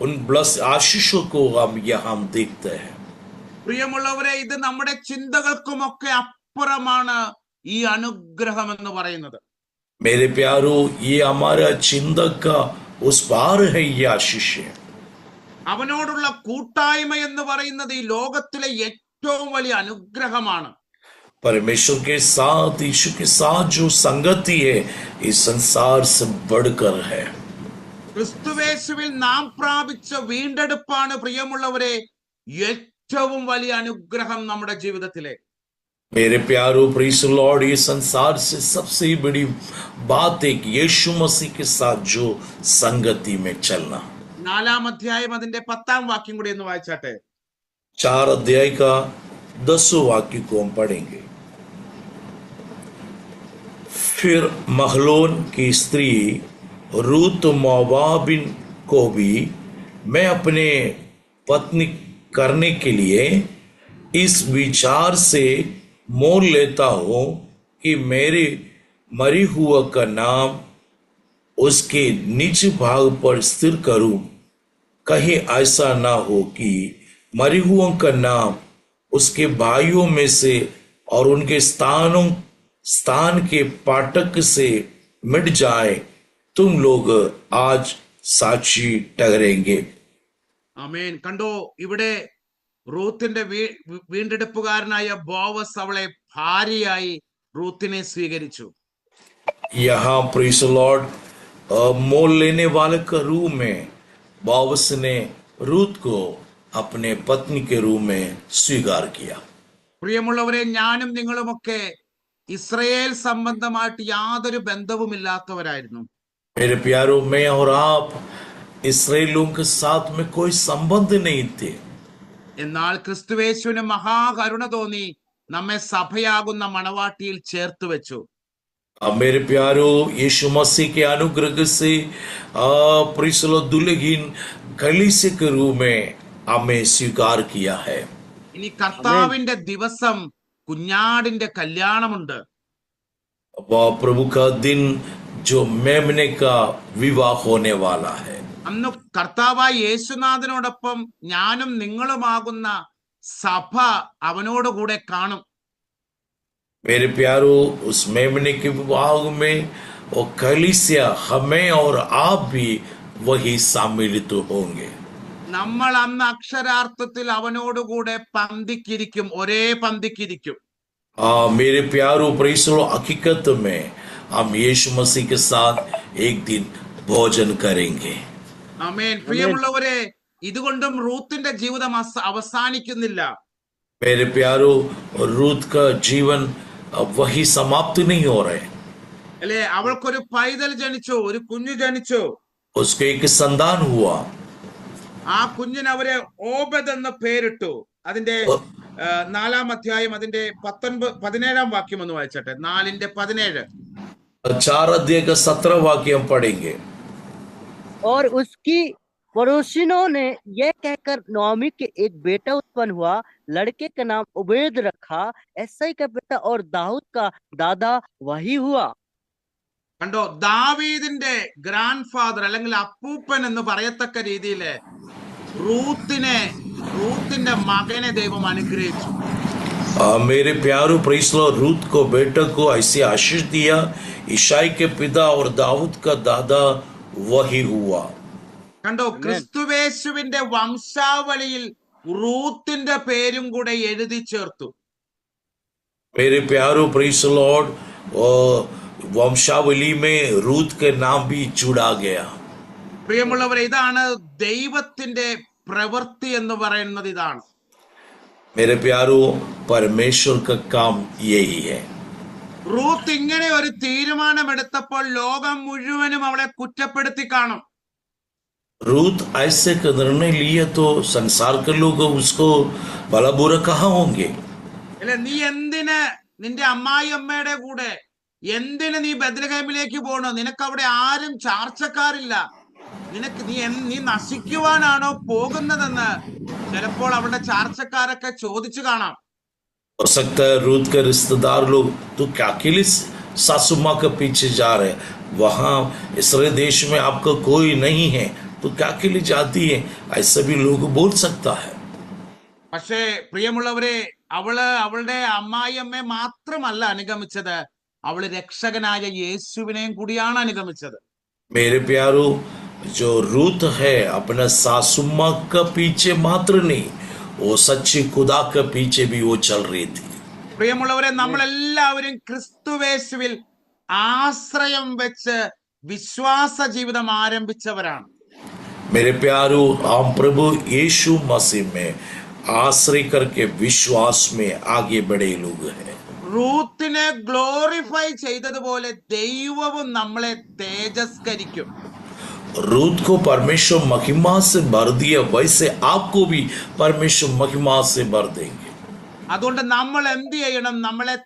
उन ब्लस आशीषों को हम यहाँ देखते हैं. പ്രിയമുള്ളവരെ, ഇത് നമ്മുടെ ചിന്തകൾക്കുമൊക്കെ അപ്പുറമാണ് ഈ അനുഗ്രഹം എന്ന് പറയുന്നത്. मेरे प्यारों, ये हमारा चिंतक का उस पार है ये आशीष है. അവനോടുള്ള കൂട്ടായ്മ എന്ന് പറയുന്നത് ഈ ലോകത്തിലെ ഏറ്റവും വലിയ അനുഗ്രഹമാണ്. परमेश्वर के साथ, यीशु के साथ जो संगति है, इस संसार से बढ़कर है. ക്രിസ്തുവേശുവിൽ നാം പ്രാപിച്ച വീണ്ടെടുപ്പാണ് പ്രിയമുള്ളവരെ ഏറ്റവും വലിയ അനുഗ്രഹം നമ്മുടെ ജീവിതത്തിലെ. मेरे प्यारों, प्रेज द लॉर्ड, ये संसार से सबसे बड़ी बात है कि यीशु मसीह के साथ जो संगति में चलना. 4-ാം അധ്യായം അതിന്റെ 10-ാം വാക്യം കൂടി ഒന്ന് വായിച്ചാട്ടെ. 4 अध्याय का 10 वाक्य को हम पढ़ेंगे. फिर महलोन की स्त्री रूत मोआबिन को भी मैं अपने पत्नी करने के लिए इस विचार से मोल लेता हूं कि मेरे मरी हुआ का नाम उसके निज भाग पर स्थिर करूं. कहीं ऐसा ना हो कि मरी हुओं का नाम उसके भाइयों में से और उनके स्थान के पाठक से मिट जाए. तुम लोग आज साक्षी ठहरेंगे. ആമേൻ. കണ്ടോ, ഇവിടെ റൂത്തിന്റെ വീണ്ടെടുപ്പുകാരനായ ബോവസ് അവളെ ഭാര്യയായി റൂത്തിനെ സ്വീകരിച്ചു. यहाँ प्रेज द लॉर्ड, मोल लेने वाले का रूप में बॉवस ने रूत को अपने पत्नी के रूप में स्वीकार किया. പ്രിയമുള്ളവരെ, ഞാനും നിങ്ങളുമൊക്കെ ഇസ്രയേൽ സംബന്ധമായിട്ട് യാതൊരു ബന്ധവുമില്ലാത്തവരായിരുന്നു. मेरे प्यारों, मैं और आप इसराइलियों के साथ में कोई संबंध नहीं थे. എന്നാൽ ക്രിസ്തുവേശുവിന് മഹാകരുണ തോന്നി നമ്മെ സഭയാകുന്ന മണവാട്ടിയിൽ ചേർത്ത് വെച്ചു. मेरे प्यारों, यीशु मसीह के अनुग्रह से दुल्हन कलीसिया के रूप में हमें स्वीकार किया है. ഇനി കർത്താവിന്റെ ദിവസം കുഞ്ഞാടിന്റെ കല്യാണമുണ്ട്. वह प्रभु का दिन जो मेमने का विवाह होने वाला है. അന്ന് കർത്താവായ യേശുനാഥനോടൊപ്പം ഞാനും നിങ്ങളുമാകുന്ന സഭ അവനോടുകൂടെ കാണും. मेरे प्यारो, उस मेमने के विवाह में वो कलीसिया हमें और आप भी वही सम्मिलित होंगे। നമ്മൾ അന്ന് അക്ഷരാർത്ഥത്തിൽ അവനോടുകൂടെ പന്തിക്കിരിക്കും, ഒരേ പന്തിക്കിരിക്കും. मेरे प्यारो प्रेसरो, हकीकत में हम यीशु मसीह के साथ एक दिन भोजन करेंगे। ആമേൻ. आमीन। പ്രിയമുള്ളവരെ, ഇതുകൊണ്ടും റൂത്തിന്റെ ജീവിതം അവസാനിക്കുന്നില്ല. मेरे प्यारो, रूथ का जीवन अब वही समाप्त नहीं हो रहा है। അല്ലെ, അവൾക്കൊരു പൈതൽ ജനിച്ചു, ഒരു കുഞ്ഞു ജനിച്ചു. उसको एक संतान हुआ। ആ കുഞ്ഞിന് അവരെ ഓബദ് എന്ന പേരിട്ടു. അതിന്റെ 4-ാം അധ്യായം അതിന്റെ 17-ാം വാക്യം ഒന്ന് വായിച്ചട്ടെ. 4:17. 4 अध्याय का 17 वाक्य हम पढ़ेंगे। और उसकी पड़ोसिनों ने यह कहकर नोमी के एक बेटा उत्पन्न हुआ, लड़के का नाम उबैद रखा। एसाई का पिता और दाऊद का दादा वही हुआ। കണ്ടോ, ദാവീദിന്റെ ഗ്രാൻഡ് ഫാദർ അല്ലെങ്കിൽ അപ്പൂപ്പൻ എന്ന് പറയത്തക്ക രീതിയില് റൂത്തിന്റെ മകനെ ദൈവം അനുഗ്രഹിച്ചു. मेरे प्यारो प्रेस लो, रूथ को बेटे को ऐसे आशीष दिया। ईशाई के पिता और दाऊद का दादा वही हुआ। കണ്ടോ, आमीन। ക്രിസ്തുവേശുവിന്റെ വംശാവലിയിൽ റൂത്തിന്റെ പേരും കൂടെ എഴുതി ചേർത്തു. मेरे प्यारो प्रेस लॉर्ड, वंशावली में रूथ के नाम भी जुड़ा गया। പ്രിയമുള്ളവരെ, ഇതാണ് ദൈവത്തിന്റെ പ്രവൃത്തി എന്ന് പറയുന്നത്. ഇതാണ് मेरे प्यारो, परमेश्वर का काम यही है। റൂത്ത് ഇങ്ങനെ ഒരു തീരുമാനമെടുത്തപ്പോൾ ലോകം മുഴുവനും അവളെ കുറ്റപ്പെടുത്തി കാണും. रूथ ऐसे का निर्णय लिए तो संसार के लोग उसको भला बुरा कहा होंगे। അല്ലെ, നീ എന്തിന് നിന്റെ അമ്മായിയമ്മയുടെ കൂടെ, എന്തിന് നീ ബത്ലഹേമിലേക്ക് പോണു? നിനക്ക് അവിടെ ആരും ചാർച്ചക്കാരില്ല. നീ നശിക്കുവാനാണോ പോകുന്നതെന്ന് ചിലപ്പോൾ അവളുടെ ചാർച്ചക്കാരൊക്കെ ചോദിച്ചു കാണാം. हो सकता है रूथ के रिश्तेदार लोग, तो क्या के लिए सासू माँ के पीछे जा रहे, वहां इसराइल देश में आपका कोई नहीं है, तो क्या के लिए जाती है, ऐसा भी लोग बोल सकता है। പക്ഷേ പ്രിയമുള്ളവരെ, അവളുടെ അമ്മായിയമ്മയെ മാത്രമല്ല അനുഗമിച്ചത്, അവള് രക്ഷകനായ യേശുവിനെയും കൂടിയാണ് അനുഗമിച്ചത്. मेरे प्यारो, जो रूथ है अपना सासू माँ का पीछे मात्र नहीं, वो सच्ची खुदा के पीछे भी वो चल रही थी। പ്രിയമുള്ളവരെ, നമ്മളെല്ലാവരും ക്രിസ്തുവേശുവിൽ ആശ്രയം വെച്ച് വിശ്വാസ ജീവിതം ആരംഭിച്ചവരാണ്. मेरे प्यारो, हम प्रभु यीशु मसीह में आश्रय करके विश्वास में आगे बढ़े लोग हैं। റൂത്തിനെ ഗ്ലോറിഫൈ ചെയ്തതുപോലെ ദൈവവും നമ്മളെ തേജസ്കരിക്കും. रूथ को परमेश्वर महिमा से भर दिया, वैसे आपको भी परमेश्वर महिमा से भर देंगे। അതുകൊണ്ട് നമ്മൾ എന്ത് ചെയ്യണം? നമ്മളെ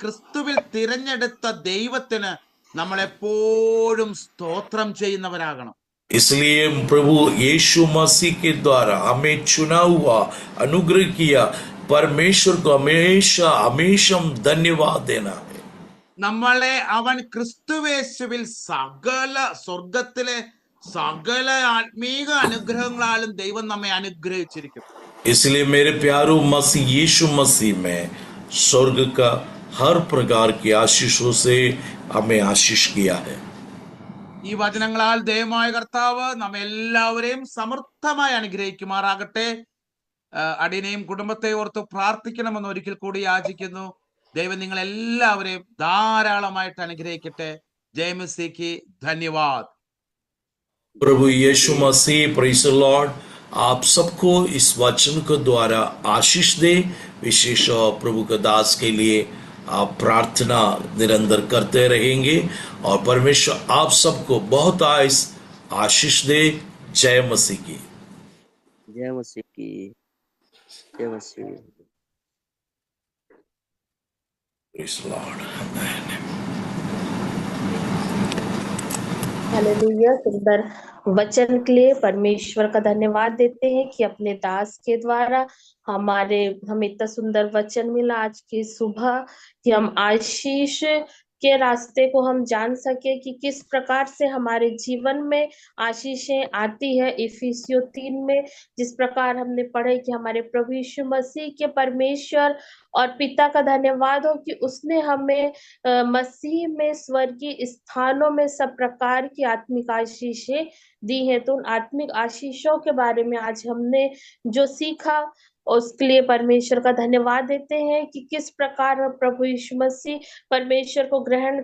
ക്രിസ്തുവിൽ തിരഞ്ഞെടുത്ത ദൈവത്തിന് നമ്മളെപ്പോഴും സ്തോത്രം ചെയ്യുന്നവരാകണം. इसलिए प्रभु यीशु मसीह के द्वारा हमें चुना हुआ, अनुग्रह किया परमेश्वर को हमेशा हमेशा धन्यवाद देना है। നമ്മളെ അവൻ ക്രിസ്തുവേശുവിൽ സ്വർഗത്തിലെ സകല ആത്മീക അനുഗ്രഹങ്ങളാലും ദൈവം നമ്മെ അനുഗ്രഹിച്ചിരിക്കും. इसलिए मेरे प्यारो, मसीह यीशु मसीह में स्वर्ग का हर प्रकार की आशीषों से हमें आशीष किया है। ഈ വചനങ്ങളാൽ ദൈവമായ കർത്താവ് നമ്മെല്ലാവരെയും സമൃദ്ധമായി അനുഗ്രഹിക്കുമാറാകട്ടെ. അടിയനെയും കുടുംബത്തെ ഓർത്ത് പ്രാർത്ഥിക്കണമെന്ന് ഒരിക്കൽ കൂടി യാചിക്കുന്നു. ദൈവം നിങ്ങളെല്ലാവരെയും ധാരാളമായിട്ട് അനുഗ്രഹിക്കട്ടെ. जय मसीह की धन्यवाद। प्रभु यीशु मसीह, प्रेज़ द लॉर्ड, आप सबको इस वचन के द्वारा आशीष दे। विशेष प्रभु के दास के लिए आप प्रार्थना निरंतर करते रहेंगे और परमेश्वर आप सबको बहुत आशीष दे। जय मसीह की। जय मसीह की। जय मसीह। Praise the Lord. Amen. Hallelujah. सुंदर वचन के लिए परमेश्वर का धन्यवाद देते हैं कि अपने दास के द्वारा हमें इतना सुंदर वचन मिला आज की सुबह कि हम आशीष के रास्ते को हम जान सके कि किस प्रकार से हमारे जीवन में आशीषें आती है। इफिसियों 3 में जिस प्रकार हमने पढ़े कि हमारे प्रभु यीशु मसीह के परमेश्वर और पिता का धन्यवाद हो कि उसने हमें मसीह में स्वर्गीय स्थानों में सब प्रकार की आत्मिक आशीषें दी है। तो उन आत्मिक आशीषों के बारे में आज हमने जो सीखा उसके लिए परमेश्वर का धन्यवाद देते हैं कि किस प्रकार प्रभु यीशु मसीह परमेश्वर को ग्रहण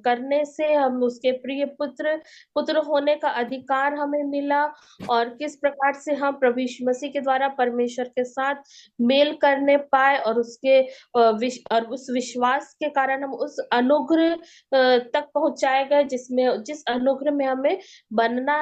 करने से हम उसके प्रिय पुत्र होने का अधिकार हमें मिला, और किस प्रकार से हम प्रभु यीशु मसीह के द्वारा परमेश्वर के साथ मेल करने पाए, और उसके और उस विश्वास के कारण हम उस अनुग्रह तक पहुंचाए गए जिस अनुग्रह में हमें बनना